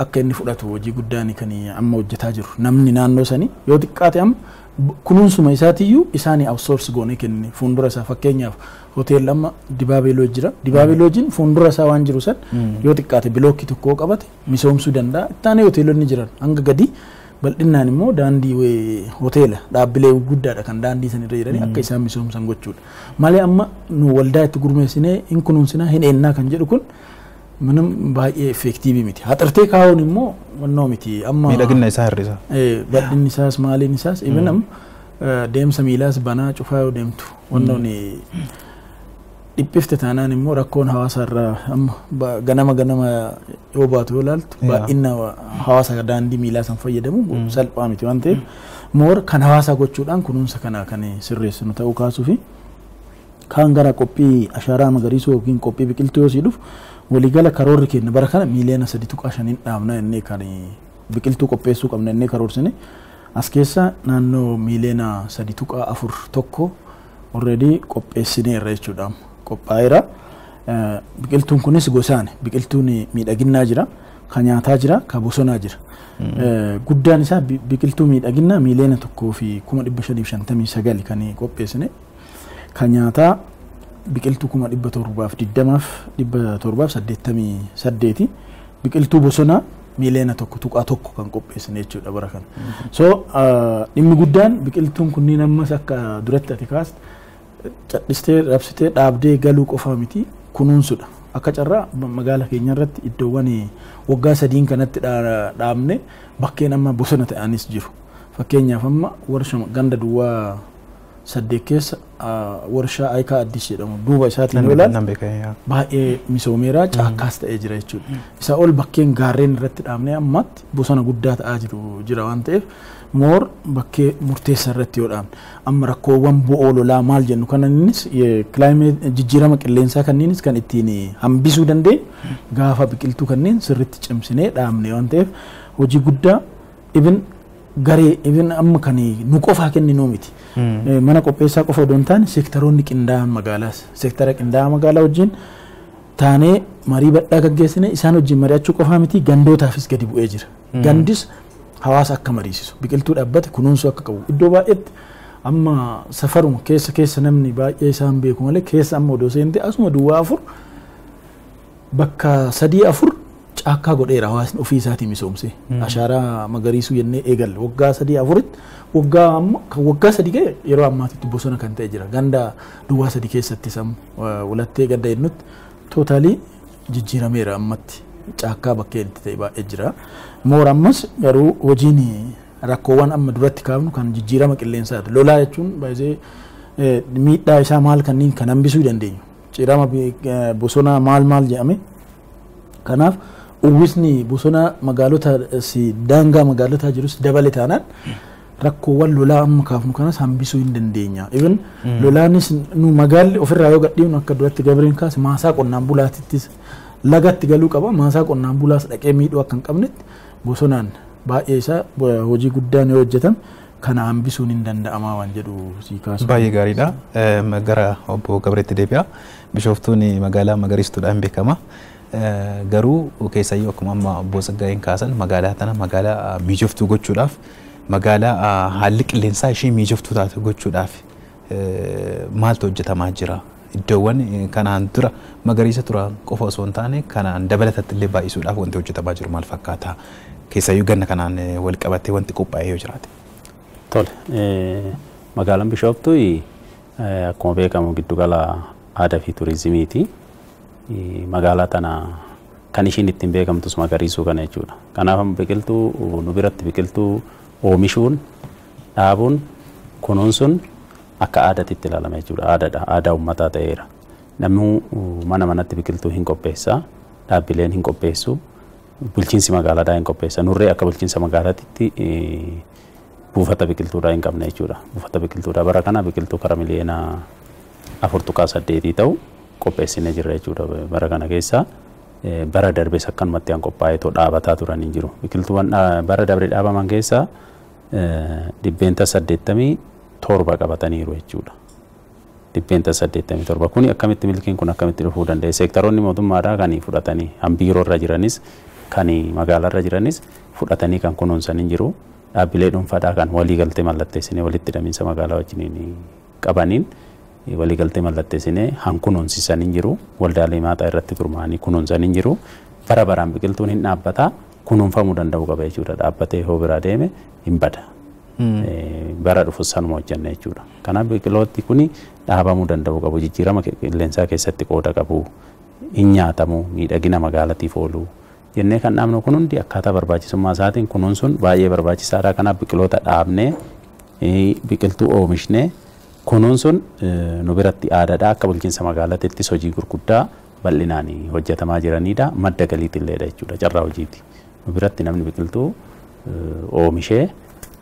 akka inni fudhatu hojii guddaan kan amma hojjetaa jiru namni naannoo sanii yoo xiqqaate amma kunuunsuma isaatiyyuu isaanii outsource goonee kenne fuuldura isaa fakkeenyaaf hoteelli amma Dibaabee Looj jira. Dibaabee Loojiin fuuldura isaa waan jiru san yoo xiqqaate bilookkii tokkoo qabate misoomsuu danda'a. Ittaanee hoteelonni jiran hanga gadi bal'inaan immoo daandii hoteela dhaabbilee guddaadha kan daandii san irra jiranii akka isaan misoomsan gochuudha. Malee amma nu waldaa itti gurmeessinee hin kunuunsinaa hin eennaa kan jedhu kun manam baay'ee effektiivii miti. Haxirtee kaa'uun immoo wannoo miti amma miidhagina isaa hir'isa. Bal'inni isaas maaliin isaas even amma deemsa miilaas banaa cufaa yoo deemtu wannoon dhiphifte taanaan immoo rakkoon hawaasa irraa amma ganama yoo baatu yoo ilaaltu baay'ina hawaasa daandii miilaa san fayyadamu salphaa miti waan ta'eef moor kan hawaasaa gochuudhaan kunuunsa kana kan sirreessinu ta'uu kaasuu fi kaan gara qophii ashaaraa magariisuu yookiin qophii biqiltuu yoo siiduuf waliigala karoorri keenya bara kana miiliyoona 3.5 dhaabna jennee kan biqiltuu qopheessuu qabna jennee karoorsine as keessa naannoo miiliyoona 3.4 tokko already qopheessineerra jechuudha. Qophaa'eera biqiltuun kunis gosaan biqiltuun miidhaginaa jira kan nyaataa jira kan bosonaa jira. Guddaan isaa biqiltuu miidhaginaa miiliyoona 1,559 kan qopheessine kan nyaataa biqiltuu 720,788 biqiltuu bosonaa miiliyoona 1.1 kan qopheessine jechuudha bara kana. So dhimmi guddaan biqiltuun kunniin ammas akka duratti ati kaasta cadhistee rabsitee dhaabdee galuu qofaa miti kunuunsuudha akka carraa magaalaa keenya irratti iddoowwan waggaa sadiin kanatti dhaabne bakkeen amma bosona ta'anis jiru. Fakkeenyaaf amma warshaa ganda duwwaa 8 keessa warshaa Ayikaa Addis jedhamu duuba isaatiin ilaalan baay'ee misoomeera caakkaas ta'ee jira jechuudha. Isa ol bakkeen gaarreen irratti dhaabnee ammatti bosona guddaa ta'aa jira waan ta'eef moor bakkee murteessaa irratti yoo dhaabne amma rakkoowwan bu'oo lolaa maal jennu kanannis kilaayimeet jijjiirama qilleensaa kanniinis kan ittiin hambisuu dandeenyu gaafa biqiltuu kanneen sirriitti cimsinee dhaabne waan ta'eef hojii guddaa ibin amma kan nu qofaa kenninuu miti. Mana qopheessaa qofa odoo hin taane seektaroonni qindaa'an magaalaas seektara qindaa'aa magaalaa wajjin taanee marii bal'aa gaggeessine isaan wajjin mari'achuu qofaa miti gandootaafis gadi bu'ee jira. Gandis hawaasa akka mariisisu biqiltuu dhaabbate kunuunsuu akka qabu iddoo baay'eetti amma safaruma keessa namni baay'ee isaan beeku malee keessa amma odoo seente asuma duwwaa 4 bakka 3-4 caakkaa godheera hawaasni ofii isaatii misoomsee ashaaraa magariisuu jennee eegalle waggaa 3-4tti waggaa 3 ga'e yeroo ammaatitti bosona kan ta'e jira ganda duwwaa 3 keessatti sam walattee gadda jennutti tootaalii jijjiirameera ammatti caakkaa bakkeen itti ta'e baay'ee jira. Moor ammas garuu hojiin rakkoowwan amma duratti kaafnu kan jijjiirama qilleensaati. Lolaa jechuun baay'ee miidhaa isaa maal kanniin kan hambisuu dandeenyu. Cirama bosona maal jedhame. Kanaaf uwwisni bosona magaalota daangaa magaalotaa jirus dabale taanaan rakkoowwan lolaa amma kaafnu kanas hambisuu hin dandeenya. Even lolaanis nu magaalli ofirraa yoo gadhiifnu akka duratti Gabriin kaase maasaa qonnaan bulaatittis lagatti galuu qaba maasaa qonnaan bulaas dhaqee miidhuu akka hin qabnetti bosonaan baay'ee isaa hojii guddaan yoo hojjetame kana hambisuun hin danda'amaa waan jedhu sii kaasu. Baay'ee gaariidha. Gara obbo Gabriitti deebi'a. Bishooftuun magaalaa magariistuudhaan beekama. Garuu keessayyuu akkuma amma obbo Tsaggaayeen kaasan magaalaa tana magaalaa mijooftuu gochuudhaaf magaalaa haalli qilleensaa ishee mijooftuu taate gochuudhaaf maaltu hojjetamaa jira? Iddoowwan kanaan dura magariisa turan qofa osoo hin taane kanaan dabalatatti illee baay'isuudhaaf wanti hojjetamaa jiru maal fakkaata? Keessayyuu ganna kanaan wal qabatee wanti qophaa'ee yoo jiraate. Tole magaalaan Bishooftuu akkuma beekamu giddugala aadaa fi turizimiiti. Magaalaa tana kan ishiin ittiin beekamtus magariisuu kana jechuudha. Kanaaf biqiltuu nu biratti biqiltuu oomishuun dhaabuun kunuunsuun akka aadaatti ilaalama jechuudha. Aadaa uummataa ta'eera. Namni manatti biqiltuu hin qopheessa, dhaabbileen hin qopheessu, bulchiinsi magaalaadhaa hin qopheessa. Nurree akka bulchiinsa magaalaatti buufata biqiltuudhaa hin qabne jechuudha. Buufata biqiltuudhaa bara kana biqiltuu kara miliyoona 4.8 ta'u qopheessinee jirra jechuudha. Bara kana keessa bara darbees akkanumatti an qophaa'ee dhaabataa turan hin jiru. Biqiltuuwwan bara darbe dhaabaman keessa 87 qabataniiru jechuudha. 87 kuni akkamitti milkiin kun akkamitti dhufuu danda'e? Seektaroonni mootummaadhaa kan fudhatanii biiroo irra jiranis kan magaalaa irra jiranis fudhatanii kan kunuunsan hin jiru. Dhaabbilee dhuunfaadhaa kan waliigaltee mallatteessinee walitti hidhamiinsa magaalaa wajjin qabaniin waliigaltee mallatteessinee kunuunsisan hin jiru. Waldaalee maaxaa irratti gurmaa'anii kunuunsan hin jiru. Bara baraan biqiltuun hin dhaabbata kunuunfamuu danda'u qaba jechuudha. Dhaabbatee hoo biraa deeme hin bada. Bara dhufu sanuma hojjenna jechuudha. Kanaaf biqilooti kuni dhaabamuu danda'u qabu. Jijjiirama qilleensaa keessatti qooda qabu. Hin nyaatamu miidhagina magaalaatiif oolu. Jennee kan dhaabnu kun hundi akkaataa barbaachisummaa isaatiin kunuunsuun baay'ee barbaachisaadha. Kanaaf biqiloota dhaabnee biqiltuu oomishnee kunuunsuun nu biratti aadaadha. Akka bulchiinsa magaalaattis hojii gurguddaa bal'inaan hojjetamaa jiranidha. Madda galiitillee jechuudha. Carraa hojiiti. Nu biratti namni biqiltuu oomishee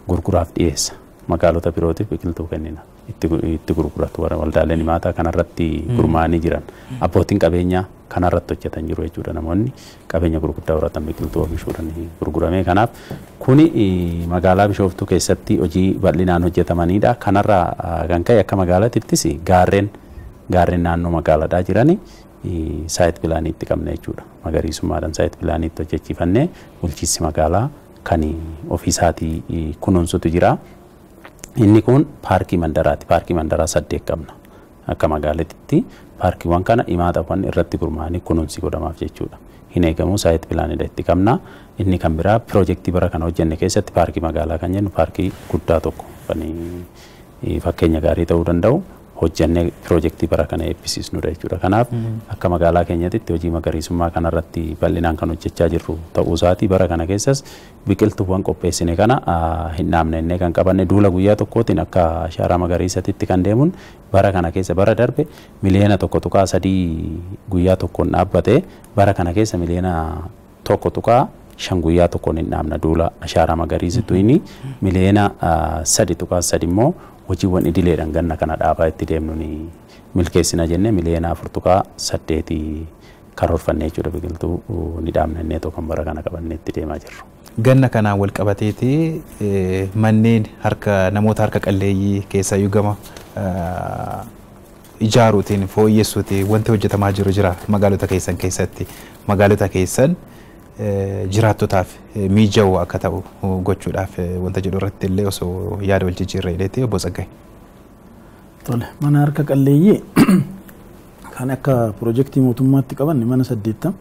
gurguraaf dhiyeessa. Magaalota birootiif biqiltuu kennina. Itti gurguratu waldaaleen maataa kanarratti gurmaa'anii jiran. Abbootiin qabeenyaa kanarratti hojjetan jiru jechuudha. Namoonni qabeenya gurguddaa horatan biqiltuu oomishuudhaan gurguramee. Kanaaf kuni magaalaa Bishooftuu keessatti hojii bal'inaan hojjetamanidha. Kanarraa kan ka'e akka magaalaattis gaarreen naannoo magaalaadhaa jirani saayit pilaanii itti qabna jechuudha. Magariisummaadhaan saayit pilaanii itti hojjechiifannee bulchiinsi magaalaa kan ofiisaatii kunuunsutu jira. Inni kun paarkii mandaraati. Paarkii mandaraa 8 qabna. Akka magaalaatti paarkiiwwan kana imaataawwan irratti gurmaa'anii kunuunsi godhamaaf jechuudha. Hin eegamu saayit pilaanidha itti qabna. Inni kan biraa piroojeektii bara kana hojjenne keessatti paarkii magaalaa kan jennu paarkii guddaa tokko kan fakkeenya gaarii ta'uu danda'u hojjannee piroojeektii bara kana eebbisiisnudha jechuudha. Kanaaf akka magaalaa keenyatti hojii magariisummaa kanarratti bal'inaan kan hojjechaa jirru ta'uu isaati. Bara kana keessas biqiltuuwwan qopheessine kana hin dhaabnee kan qabanne duula guyyaa tokkootiin akka ashaaraa magariisatti kan deemuun bara kana keessa bara darbe miliyoona 1.3 guyyaa tokkoon dhaabbate bara kana keessa miliyoona 1.5 guyyaa tokkoon hin dhaabna duula ashaaraa magariisitu inni miliyoona 3.3 immoo hojiiwwan idileedhaan ganna kana dhaabaa itti deemnu ni milkeessina jennee miliyoona 4.8 karoorfannee jechuudha biqiltuu ni dhaabnee kan bara kana qabannee itti deemaa jirru. Ganna kanaan wal qabateeti manneen namoota harka qalleeyyii keessaa gama ijaaruutiin fooyyessuutiin wanti hojjetamaa jiru jira magaalota keessan keessatti magaalota keessan jiraattotaaf mijaa'u akka ta'u gochuudhaaf wanta jedhu irratti illee osoo yaada wal jijjiirree illee obbo Tsaggaayee. Tole mana harka qalleeyyii kan akka piroojeektii mootummaatti qaban mana 8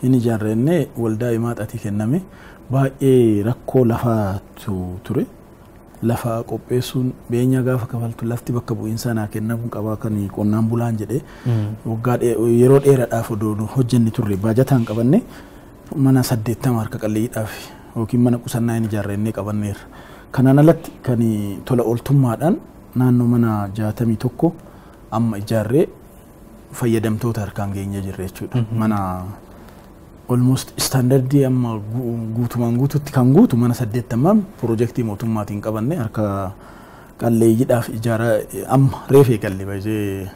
hin ijaarrennee waldaa himaaxatii kenname baay'ee rakkoo lafaatu ture. Lafa qopheessuun beenya gaafa kafaltu lafti bakka bu'iinsaa naa kennamu qaba kan qonnaan bulaan jedhee waggaa yeroo dheeraadhaaf odoo hojjenni turre baajataan qabanne mana 80 harka qalleeyyiidhaaf yookiin mana qusannaa hin ijaarrennee qabanneerra. Kanaan alatti kan tola ooltummaadhaan naannoo mana 61 amma ijaarree fayyadamtoota harkaan geenye jirre jechuudha. Mana almost standardii amma guutumaan guututti kan guutu mana 80 piroojeektii mootummaatiin qabanne harka qalleeyyiidhaaf ijaaraa amma reefee qallee baay'ee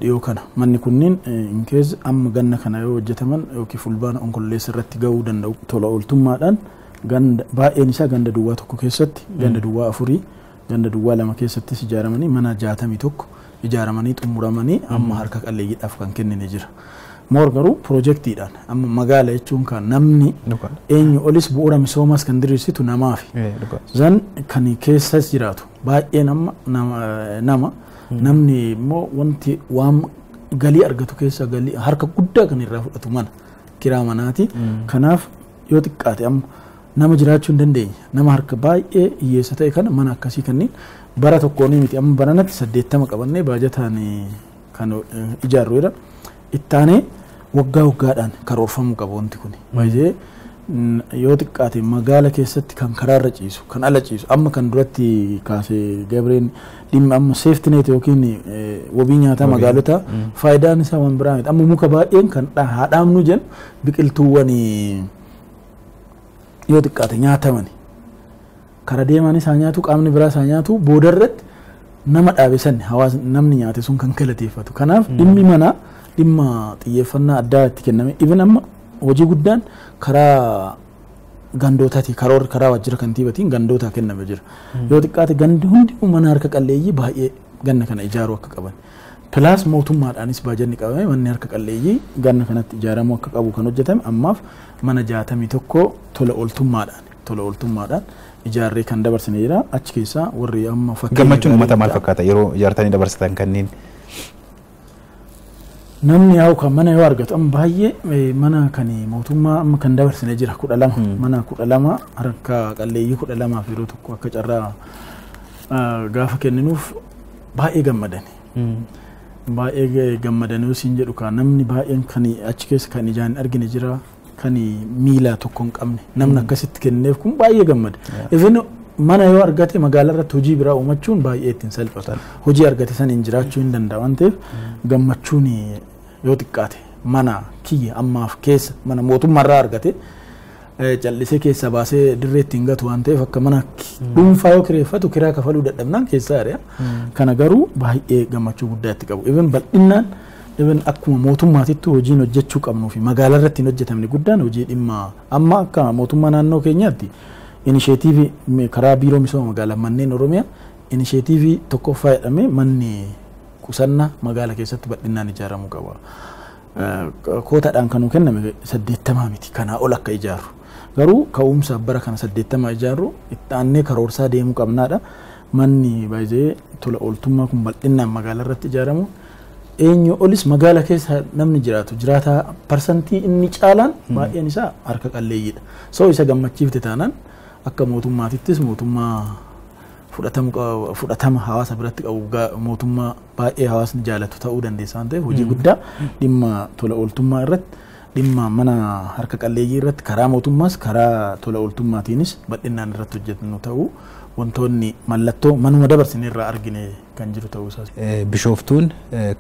dhiyoo kana manni kunniin in case amma ganna kana yoo hojjetaman yookiin fulbaana onkololeessa irratti ga'uu danda'u tola ooltummaadhaan ganda baay'een isaa ganda duwwaa tokko keessatti ganda duwwaa 4 ganda duwwaa 2 keessattis ijaaramanii mana 61 ijaaramanii xumuramanii amma harka qalleeyyiidhaaf kan kennine jira. Moor garuu piroojeektiidhaan amma magaala jechuun kan namni eenyu olis bu'uura misoomaas kan diriirsitu namaafi. Zan kan keessas jiraatu baay'een amma namni immoo wanti waan galii argatu keessa galii harka guddaa kan irraa fudhatu mana kiraa manaati. Kanaaf yoo xiqqaate amma nama jiraachuu hin dandeenye nama harka baay'ee hiyyeessa ta'e kana mana akkasii kanneen bara tokkoon miti amma baranatti 80 qabannee baajataan kan ijaarru jedha. Ittaanee waggaa waggaadhaan karoorfamuu qaba wanti kun. Baay'ee yoo xiqqaate magaala keessatti kan karaarra ciisu kan ala ciisu amma kan duratti kaasee Gabreen dhimma amma safety net yookiin wabii nyaataa magaalota faayidaan isaa waan biraa miti. Amma muka baay'een kan haadhaamnu jennu biqiltuuwwan yoo xiqqaate nyaatamani. Kara deemaan isaa nyaatu qaamni biraa isaa nyaatu boodarratti nama dhaabe sanni hawaasni namni nyaate sun kan galateeffatu. Kanaaf dhimmi manaa dhimma xiyyeeffannaa addaa itti kenname. Even amma hojii guddaan karaa gandootaati karaa waajjira kantiibaatiin gandootaa kenname jira. Yoo xiqqaate gandi hundi mana harka qalleeyyii baay'ee ganna kana ijaaruu akka qaban. Pilaas mootummaadhaanis baajanni qabame manni harka qalleeyyii ganna kanatti ijaaramuu akka qabu kan hojjetame ammaaf mana 61 tola ooltummaadhaan ijaarree kan dabarsine jira. Achi keessaa warri amma fakkeenya gammachuun uummata maal fakkaata yeroo ijaartanii dabarsatan kanneen namni yaa'u kan mana yoo argatu amma baay'ee mana kan mootummaa amma kan dabarsine jira 12 mana 12 harka qalleeyyii 12 fi yeroo tokko akka carraa gaafa kenninuuf baay'ee gammadani. Baay'ee gammadanii siin jedhu kan namni baay'een kan achi keessa kan ijaan argine jira kan miila tokko hin qabne namni akkasitti kenneef kun baay'ee gammada. Even mana yoo argate magaalaa irratti hojii biraa uumachuun baay'ee ittiin salphata. Hojii argate san hin jiraachuu hin danda'a waan ta'eef gammachuun yoo xiqqaate mana kiyya ammaaf keessa mana mootummaarraa argate callisee keessa baasee dirreetti hin gatu waan ta'eef akka mana dhuunfaa yoo kireeffatu kiraa kafaluu dadhabnaan keessaa ari'a. Kana garuu baay'ee gammachuu guddaa itti qabu. Even bal'inaan even akkuma mootummaatitti hojiin hojjechuu qabnuu fi magaalaa irratti hin hojjetamne guddaan hojii dhimma amma akka mootummaa naannoo keenyaatti inisheetiivii karaa biiroo misooma magaalaa manneen Oromiyaa inisheetiivii tokkoffaa jedhamee manni qusannaa magaalaa keessatti bal'inaan ijaaramuu qaba. Kootaadhaan kan kenname 80 miti kanaa ol akka ijaaru. Garuu ka'umsa bara kana 80 ijaaru itti aannee karoorsaa deemuu qabnaadha. Manni baay'ee tola ooltummaa kun bal'inaan magaalaa irratti ijaaramu. Eenyu olis magaalaa keessa namni jiraata parsantii inni caalaan baay'een isaa harka qalleeyyiidha. So isa gammachiifte taanaan akka mootummaatittis mootummaa fudhatama hawaasa biratti qabu mootummaa baay'ee hawaasni jaalatu ta'uu dandeessa waan ta'eef hojii guddaa dhimma tola ooltummaa irratti dhimma mana harka qalleeyyii irratti karaa mootummaas karaa tola ooltummaatiinis bal'inaan irratti hojjetu ta'uu wantoonni mallattoo manuma dabarsine irraa argine kan jiru ta'uu isaati. Bishooftuun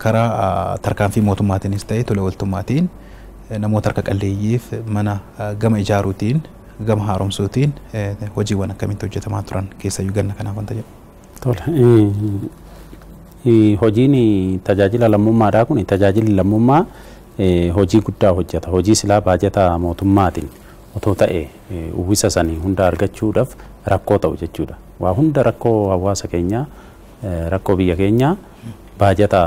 karaa tarkaanfii mootummaatiinis ta'e tola ooltummaatiin namoota harka qalleeyyiif mana gama ijaaruutiin gama haaromsuutiin hojiiwwan akkamitti hojjetamaa turan keessayyuu ganna kanaaf wanta jedhu. Tola. Hojiin tajaajila lammummaadhaa kun tajaajilli lammummaa hojii guddaa hojjeta. Hojii silaa baajata mootummaatiin otoo ta'e uwwisa sanii hunda argachuudhaaf rakkoo ta'u jechuudha. Waa hunda rakkoo hawaasa keenyaa rakkoo biyya keenyaa baajata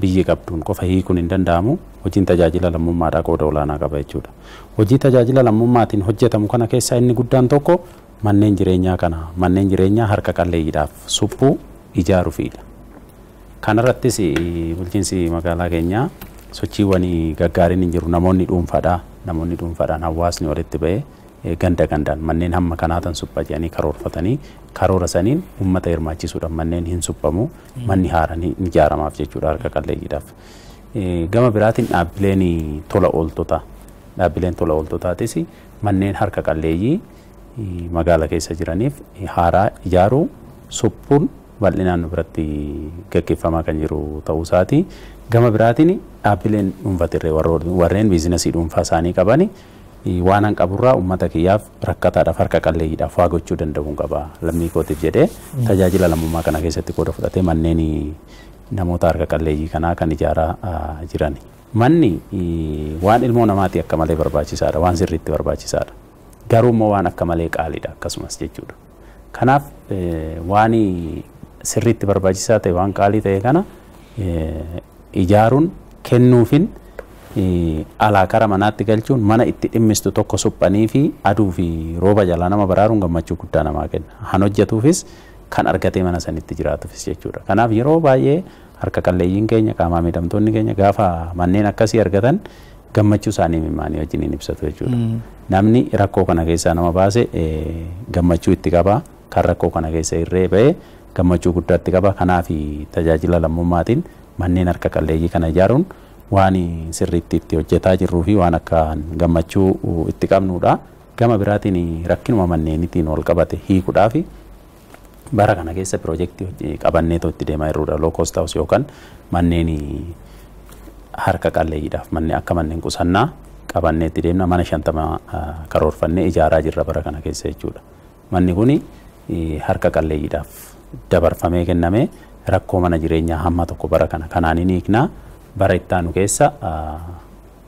biyyi qabduun qofa hiikuun hin danda'amu. Hojiin tajaajila lammummaadhaa qooda olaanaa qaba jechuudha. Hojii tajaajila lammummaatiin hojjetamu kana keessaa inni guddaan tokko manneen jireenyaa kana manneen jireenyaa harka qalleeyyiidhaaf suphuu ijaaruufidha. Kanarrattis bulchiinsi magaalaa keenyaa sochiiwwan gaggaariin hin jiru. Namoonni dhuunfaadhaan hawaasni walitti ba'ee ganda gandaan manneen hamma kanaatan supha jedhanii karoorfatanii karoora saniin uummata hirmaachisuudhaan manneen hin suphamu manni haaraan hin ijaaramaaf jechuudha harka qalleeyyiidhaaf. Gama biraatiin dhaabbileen tola ooltotaatis manneen harka qalleeyyii magaala keessa jiraniif haaraa ijaaruu suphuun bal'inaan nu biratti gaggeeffamaa kan jiru ta'uu isaati. Gama biraatiin dhaabbileen dhuunfatirree warreen biizinasii dhuunfaa isaanii qabani waan hanqaburraa uummata kiyyaaf rakkataadhaaf harka qalleeyyiidhaaf waa gochuu danda'uun qaba lammii kootiif jedhee tajaajila lammummaa kana keessatti qooda fudhatee manneen namoota harka qalleeyyii kanaa kan ijaaraa jiran. Manni waan ilmoo namaati akka malee barbaachisaadha, waan sirriitti barbaachisaadha. Garuu immoo waan akka malee qaaliidha akkasumas jechuudha. Kanaaf waan sirriitti barbaachisaa ta'e waan qaalii ta'e kana ijaaruun kennuufin alaa kara manaatti galchuun mana itti dhimmistu tokko suphanii fi aduu fi rooba jalaa nama baraaruun gammachuu guddaa namaa kenna. Han hojjetuufis kan argatee mana sanitti jiraatuufis jechuudha. Kanaaf yeroo baay'ee harka qalleeyyiin keenya qaamaa miidhamtoonni keenya gaafa manneen akkasii argatan gammachuu isaanii mimmaanii wajjiniin ibsatu jechuudha. Namni rakkoo kana keessaa nama baase gammachuu itti qaba. Kan rakkoo kana keessa irree ba'ee gammachuu guddaa itti qaba. Kanaaf tajaajila lammummaatiin manneen harka qalleeyyii kana ijaaruun waan sirriitti itti hojjetaa jirruu fi waan akka gammachuu itti qabnudha. Gama biraatiin rakkinuma manneenitiin wal qabate hiikuudhaaf bara kana keessa piroojeektii qabannee itti deemaa jirrudha. Low cost house yookaan manneen harka qalleeyyiidhaaf manneen akka manneen qusannaa qabannee itti deemna mana 50 karoorfannee ijaaraa jirra bara kana keessa jechuudha. Manni kun harka qalleeyyiidhaaf dabarfamee kennamee rakkoo mana jireenyaa hamma tokko bara kana kanaan ni hiiknaa. Bara ittaanu keessa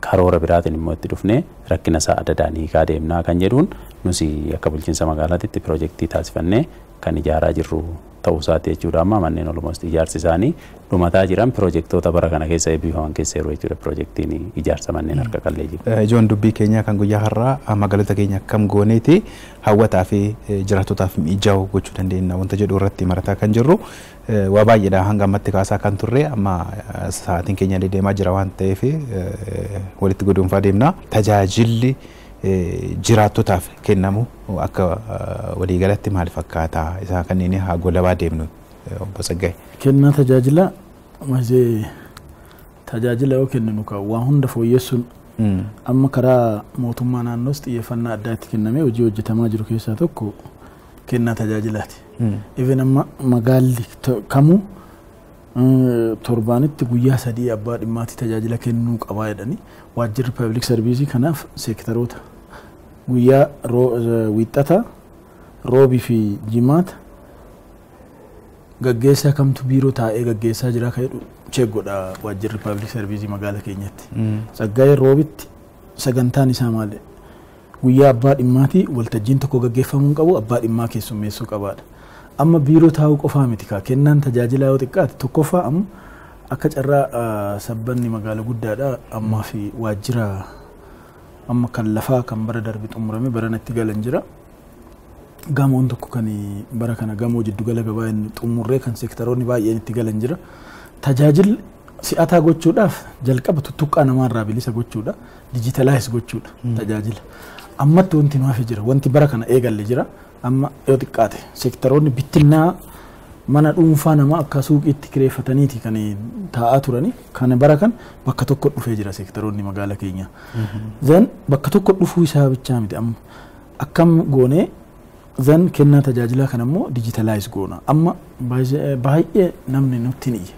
karoora biraatiin immoo itti dhufnee rakkina isaa adda addaa hiikaa deemnaa kan jedhuun nusi akka bulchiinsa magaalaatti piroojeektii taasifannee kan ijaaraa jirru ta'uu isaati jechuudha. Amma manneen olumost ijaarsi isaanii dhumataa jiran piroojeektoota bara kana keessa eebbifaman keessa yeroo jechuudha piroojeektiin ijaarsa manneen harka qalleeyyii. Ijoon dubbii keenya kan guyyaa har'aa magaalota keenya akkam gooneeti hawwataa fi jiraattotaaf mijaa'uu gochuu dandeenya wanta jedhu irratti marataa kan jirru. Waa baay'eedha hanga ammatti kaasaa kan turre amma sa'aatiin keenya deemaa jira waan ta'eef walitti goduunfaa deemna. Tajaajilli jiraattotaaf kennamu akka waliigalatti maal fakkaata isaa kanneen haa golabaa deemnu obbo Tsaggaayee. Kennaa tajaajila yoo kenninu waa hunda fooyyessuun amma karaa mootummaa naannoos xiyyeeffannaa addaatti kennamee hojii hojjetamaa jiru keessaa tokko kennaa tajaajilaati. Even amma magaalli kamuu torbaanitti guyyaa 3 abbaa dhimmaatti tajaajila kennuu qabaa jedhanii waajjirri public service kanaaf seektaroota guyyaa wiixata roobii fi jimaata gaggeessaa kamtu biiroo taa'ee gaggeessaa jira kan jedhu cheeggodha waajjirri public service magaala keenyatti. Tsaggaayee roobitti sagantaan isaa maali? Guyyaa abbaa dhimmaatti waltajjiin tokko gaggeeffamuu qabu abbaa dhimmaa keessummeessuu qabaadha. Amma biiroo taa'uu qofaa miti kaa kennaan tajaajilaa yoo xiqqaate tokkoffaa amma akka carraa sabbanni magaala guddaadha ammaa fi waajjira amma kan lafaa kan bara darbe xumurame baranatti galan jira. Gamoon tokko kan bara kana gamoo jiddugala gabaa inni xumurree kan seektaroonni baay'een itti galan jira. Tajaajilli si'ataa gochuudhaaf jalqaba tuttuqqaa namaarraa bilisa gochuudha, dijitalaayis gochuudha tajaajila. Ammatti wanti nuuf jira, wanti bara kana eegalle jira. Amma yoo xiqqaate seektaroonni bittinnaa mana dhuunfaa namaa akka suuqiitti kireeffataniiti kan taa'aa turani. Kana bara kan bakka tokko dhufee jira seektaroonni magaalaa keenya. Zan bakka tokko dhufuu isaa bichaa miti amma akkam goonee zan kennaa tajaajilaa kan ammoo dijitalaayis goona. Amma baay'ee namni nutti niyya.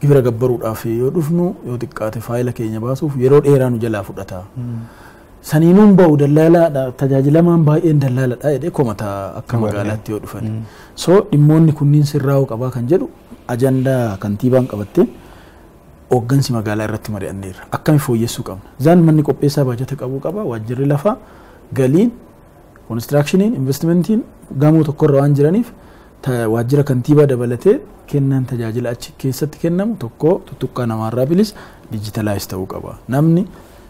Gibira gabbaruudhaaf yoo dhufnu yoo xiqqaate faayila keenya baasuuf yeroo dheeraa nu jalaa fudhata. Saniinuun ba'u dallaalaadha, tajaajilamaan baay'een dallaalaadha jedhee komata akka magaalaatti yoo dhufan. So dhimmoonni kunniin sirraa'uu qabaa kan jedhu ajandaa kantiibaan qabatteen hooggansi magaalaa irratti mari'anneerra. Akkami fooyyessuu qabna. Zaan manni qopheessaa baajata qabuu qaba, waajjirri lafaa, galiin, konistiraakshiniin, investimentiin gamoo tokkorra waan jiraniif waajjira kantiibaa dabalatee kennaan tajaajila achi keessatti kennamu tokko tuttuqqaa namaarraa bilis dijitalaayis ta'uu qaba. Namni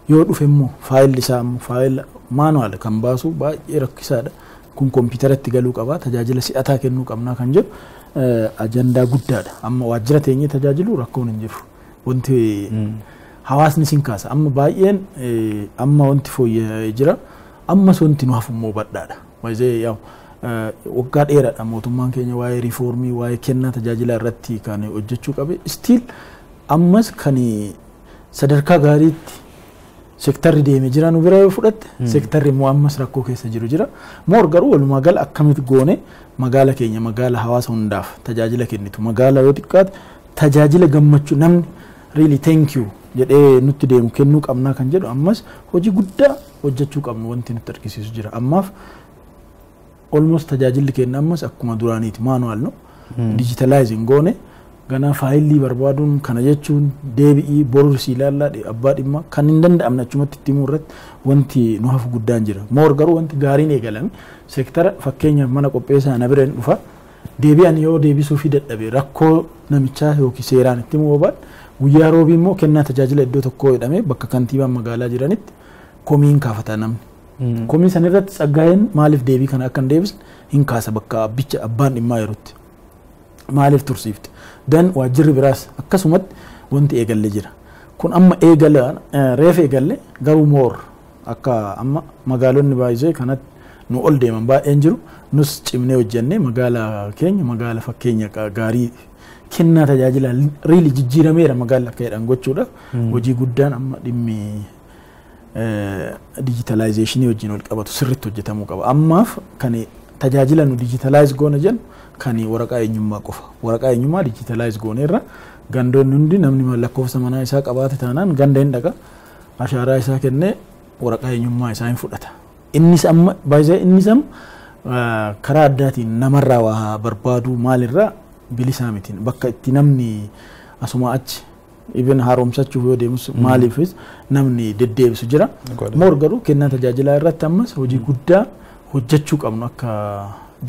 yoo dhufe immoo faayilli isaa immoo faayila maanuwaal kan baasu baay'ee rakkisaadha. Kun kompiitaratti galuu qaba, tajaajila si'ataa kennuu qabnaa kan jedhu ajandaa guddaadha. Amma waajjira teenyee tajaajilu rakkoon hin jiru. Wanti hawaasni sin kaasa. Amma baay'een amma wanti fooyya'ee jira. Ammas wanti nu hafu immoo badhaadha. Waggaa dheeraadha mootummaan keenya waa'ee riifoormii, waa'ee kennaa tajaajila irratti kan hojjechuu qabe. Stiil ammas kan sadarkaa gaariitti seektarri deemee jira nu bira yoo fudhatte seektarri immoo ammas rakkoo keessa jiru jira. Moor garuu walumaa gala akkamitti goone magaala keenya magaala hawaasa hundaaf tajaajila kennitu magaala yoo xiqqaate tajaajila gammachuu namni really thank you jedhee nutti deemu kennuu qabnaa kan jedhu ammas hojii guddaa hojjechuu qabnu wanti nutti argisiisu jira. Ammaaf almost tajaajilli kenna ammas akkuma duraaniiti maanuwaal no digitalaayizing goone ganaa faayilii barbaaduun kana jechuun deebi'ii boruu si ilaallaa abbaa dhimma kan hin danda'amne achumatti itti himuu irratti wanti nu hafu guddaan jira. Moor garuu wanti gaariin eegalame seektara fakkeenyaaf mana qopheessaa na bireen dhufa deebi'an yoo deebisuu fi dadhabe rakkoo namichaa yookiin seeraan itti himuu barbaade guyyaa roobii immoo kennaa tajaajila iddoo tokkoo jedhamee bakka kantiibaan magaalaa jiranitti komiin kaafata namni. Komii san irratti tsaggaa'een maaliif deebii kana akka hin deebisne hin kaasa bakka abbicha abbaan dhimmaa yerootti maaliif tursiifte. Dan waajjirri biraas akkasumatti wanti eegalle jira. Kun amma reef eegalle garuu moor akka amma magaalonni baay'ee kanatti nu ol deeman baay'een jiru. Nus cimnee hojjannee magaala keenya magaala fakkeenya gaarii kennaa tajaajila riili jijjiirameera magaala akka jedhan gochuudhaaf hojii guddaan amma dhimmi digitalaayzeeshinii wajjin wal qabatu sirriitti hojjetamuu qaba. Ammaaf kan tajaajila nu digitalaayz goona jennu kan waraqaa eenyummaa qofa. Waraqaa eenyummaa digitalaayz gooneerra gandoonni hundi namni lakkoofsa manaa isaa qabaate taanaan ganda hin dhaqa ashaaraa isaa kennee waraqaa eenyummaa isaa hin fudhata. Innis amma baay'ee innis amma karaa addaatiin namarraa waa barbaadu maalirraa bilisaa mitiin bakka itti namni asuma achi ibn haaromsachuuf yoo deemus maaliifis namni deddeebisu jira. Moor garuu kennaa tajaajilaa irratti ammas hojii guddaa hojjechuu qabnu akka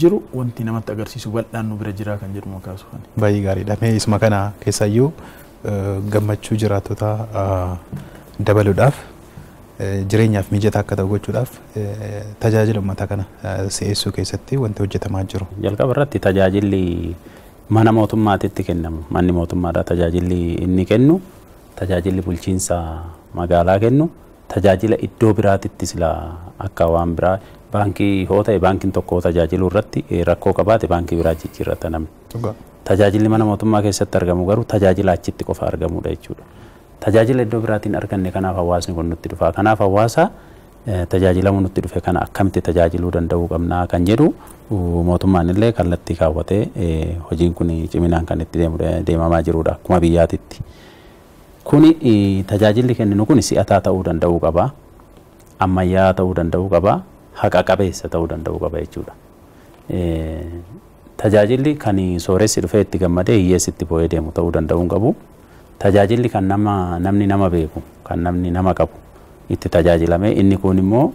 jiru wanti namatti agarsiisu bal'aan nu bira jira kan jedhu makaasuu kan. Baay'ee gaariidha. Mee isuma kana keessayyuu gammachuu jiraattota dabaluudhaaf jireenyaaf mijataa akka ta'u gochuudhaaf tajaajila uummataa kana si'eessuu keessatti wanti hojjetamaa jiru. Jalqaba irratti tajaajilli mana mootummaatitti kennamu. Manni mootummaadhaa tajaajilli inni kennu tajaajilli bulchiinsa magaalaa kennu tajaajila iddoo biraatitti sila akka waan biraa baankii hoo ta'e baankiin tokko tajaajiluu irratti rakkoo qabaate baankii biraa jijjiirrata namni. Tajaajilli mana mootummaa keessatti argamu garuu tajaajila achitti qofa argamudha jechuudha. Tajaajila iddoo biraatiin arganne kanaaf hawaasni kun nutti dhufa. Kanaaf hawaasa tajaajilamuu nutti dhufe kana akkamitti tajaajiluu danda'uu qabnaa kan jedhu mootummaan illee kallattii kaawwatee hojiin kun ciminaan kan itti deemamaa jirudha akkuma biyyaatitti. Kuni tajaajilli kenninu kun si'ataa ta'uu danda'uu qaba. Ammayyaa ta'uu danda'uu qaba. Haqa qabeessa ta'uu danda'uu qaba jechuudha. Tajaajilli kan sooressi dhufee itti gammadee hiyyeessi itti boo'ee deemu ta'uu danda'uu qabu. Tajaajilli kan namni nama beeku kan namni nama qabu itti tajaajilamee inni kun immoo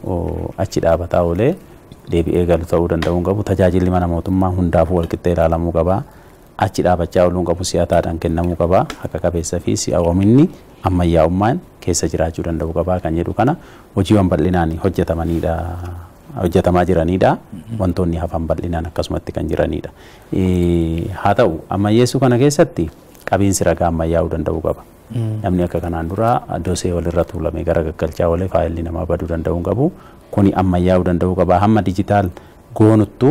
achi dhaabataa oolee deebi'ee galu ta'uu danda'uu qabu. Tajaajilli mana mootummaa hundaafuu walqixxee ilaalamuu qaba. Achi dhaabachaa ooluun qabu si'ataadhaan kennamuu qaba. Haqa qabeessa fi si'awwaminni ammayyaa'ummaan keessa jiraachuu danda'uu qaba kan jedhu kana hojiiwwan bal'inaan hojjetamaa jiranidha. Wantoonni hafan bal'inaan akkasumatti kan jiranidha. Haa ta'u ammayyeessuu kana keessatti qabiinsi ragaa ammayyaa'uu danda'uu qaba. namni akka kanaan dura dosee walirra tuulamee gara gaggalchaa oolee faayilli namaa baduu danda'uu qabu kuni ammayyaa'uu danda'uu qaba hamma dijitaal goonuttu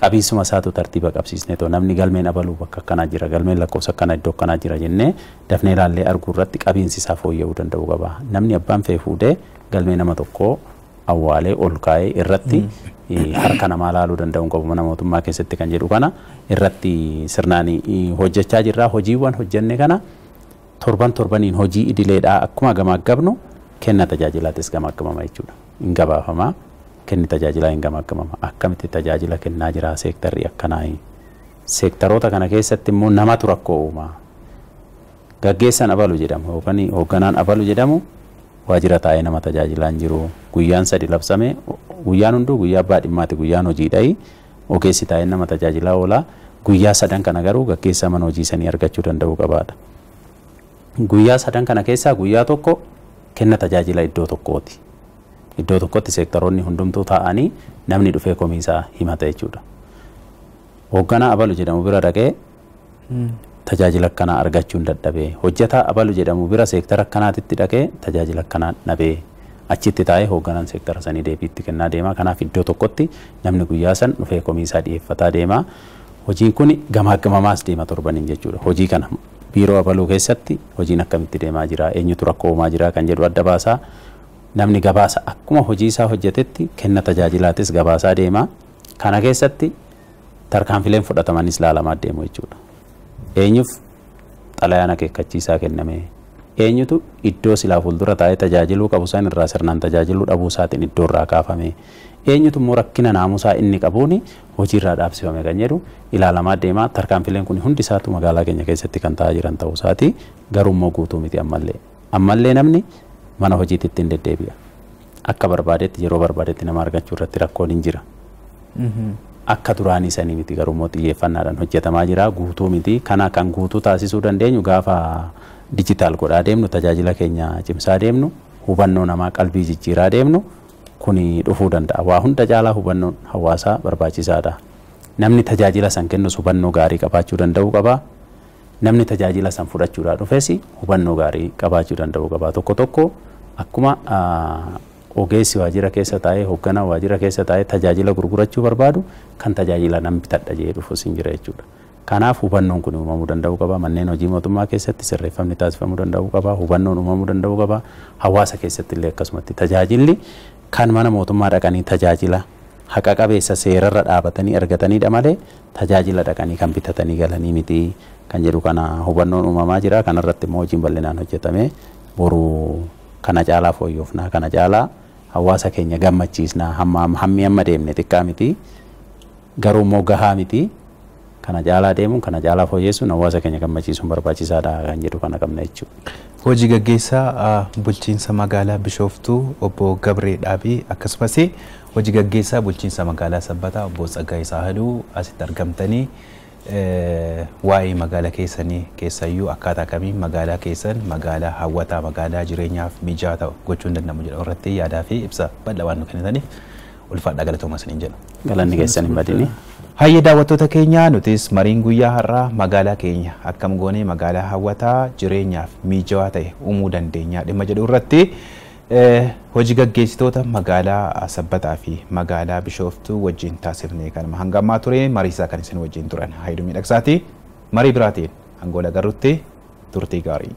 qabiinsuma isaatu tartiiba qabsiisnee too namni galmeen abaluu bakka akkanaa jira galmeen lakkoofsa akkana iddoo akkanaa jira jennee dafnee ilaallee arguu irratti qabiinsi isaa fooyya'uu danda'uu qaba namni abbaan fee fuudhee galmee nama tokkoo awwaalee ol kaa'ee irratti harka namaa laaluu danda'uu qabu mana mootummaa keessatti kan jedhu kana irratti sirnaan hojjechaa jirra hojiiwwan hojjenne kana torbaniin hojii idileedhaa akkuma gamaaggabnu kenna tajaajilaatis gamaaggabama jechuudha hin gabaafamaa kenni tajaajilaa hin gamaaggabama akkamitti tajaajila kennaa jira seektarri akkanaa seektaroota kana keessatti immoo namatu rakkoo uumaa gaggeessan abalu jedhamu yookaan hoogganaan abalu jedhamu waajjira taa'ee nama tajaajilaa hin jiru guyyaan 3 labsame guyyaan hunduu guyyaa abbaa dhimmaati guyyaan hojiidha'i ogeessi taa'ee nama tajaajilaa oola guyyaa 3 kana garuu gaggeessaa mana hojii sanii argachuu danda'uu qabaadha guyyaa 3 kana keessaa guyyaa tokko kenna tajaajila iddoo tokkooti iddoo tokkotti seektaroonni hundumtuu taa'anii namni dhufee komiisaa himata jechuudha hoogganaa abalu jedhamu bira dhaqee tajaajila akkanaa argachuun dadhabee hojjetaa abalu jedhamu bira seektara akkanaatitti dhaqee tajaajila akkanaa dhabee achitti taa'ee hoogganaan seektara sanii deebiitti kennaa deema kanaaf iddoo tokkotti namni guyyaa san dhufee komiisaa dhiyeeffataa deema hojiin kun gamaaggamamas deema torbaniin jechuudha hojii kana biiroo abaluu keessatti hojiin akkamitti deemaa jira eenyutu rakkoo uumaa jira kan jedhu adda baasaa namni gabaasa akkuma hojii isaa hojjetetti kenna tajaajilaatis gabaasaa deema kana keessatti tarkaanfileen fudhatamanis laalamaa deemu jechuudha eenyuuf xalayaan akeekkachiisaa kenname eenyutu iddoo silaa fuuldura taa'ee tajaajiluu qabu san irraa sirnaan tajaajiluu dhabuu isaatiin iddoo irraa kaafame eenyutu immoo rakkina naamusaa inni qabuuni hojiirraa dhaabsifame kan jedhu ilaalamaa deema tarkaanfileen kun hundi isaatu magaalaa keenya keessatti kan ta'aa jiran ta'uu isaati garuu immoo guutuu miti ammallee namni mana hojiitti hin deddeebi'a akka barbaadetti yeroo barbaadetti nama argachuu irratti rakkoon hin jira akka duraanii sanii miti garuu immoo xiyyeeffannaadhaan hojjetamaa jira guutuu miti kana kan guutuu taasisuu dandeenyu gaafa dijitaal godhaa deemnu tajaajila keenya cimsaa deemnu hubannoo namaa qalbii jijjiiraa deemnu kuni dhufuu danda'a waa hunda caalaa hubannoon hawaasaa barbaachisaadha namni tajaajila san kennus hubannoo gaarii qabaachuu danda'uu qaba namni tajaajila san fudhachuudhaan dhufes hubannoo gaarii qabaachuu danda'uu qaba tokko akkuma ogeessi waajjira keessa taa'ee hoogganaa waajjira keessa taa'ee tajaajila gurgurachuu barbaadu kan tajaajila nam bitadha jedhee dhufus hin jira jechuudha kanaaf hubannoon kun uumamuu danda'uu qaba manneen hojii mootummaa keessatti sirreeffamni taasifamuu danda'uu qaba hubannoon uumamuu danda'uu qaba hawaasa keessatti illee akkasumatti tajaajilli kan mana mootummaa dhaqanii tajaajila haqa qabeessa seerarra dhaabatanii argatanidha malee tajaajila dhaqanii kan bitatanii galanii miti kan jedhu kana hubannoon uumamaa jira kanarratti immoo hojiin bal'inaan hojjetame boru kana caalaa fooyyofnaa kana caalaa hawaasa keenya gammachiisnaa hammi amma deemne xiqqaa miti garuu immoo gahaa miti kana caalaa deemuun kana caalaa fooyyessuun hawaasa keenya gammachiisuun barbaachisaadha kan jedhu kana qabna jechuudha. Hojii gaggeessaa bulchiinsa magaalaa Bishooftuu obbo Gabree Dhaabii akkasumas hojii gaggeessaa bulchiinsa magaalaa Sabbataa obbo Tsaggaayee Saahiluu asitti argamtanii waa'ee magaalaa keessanii keessayyuu akkaataa kamiin magaalaa keessan magaalaa hawwataa magaalaa jireenyaaf mijaa'aa ta'u gochuun danda'amu jedhu irratti yaadaa fi ibsa bal'aa waan nu kennitaniif ulfaadhaa galatooma isiniin jedhu. Galanni keessan hin badini. Hayyee daawwattoota keenya nutis mariin guyyaa har'aa magaalaa keenya akkam goonee magaalaa hawwataa jireenyaaf mijaa'aa ta'e uumuu dandeenya dhimma jedhu irratti hojii gaggeessitoota magaalaa Sabbataa fi magaalaa Bishooftuu wajjin taasifnee kanuma hanga ammaa ture mariisaa kan isin wajjin turan Haayiduu Miidhagsaati marii biraatiin hanga wal agarrutti turtii gaarii.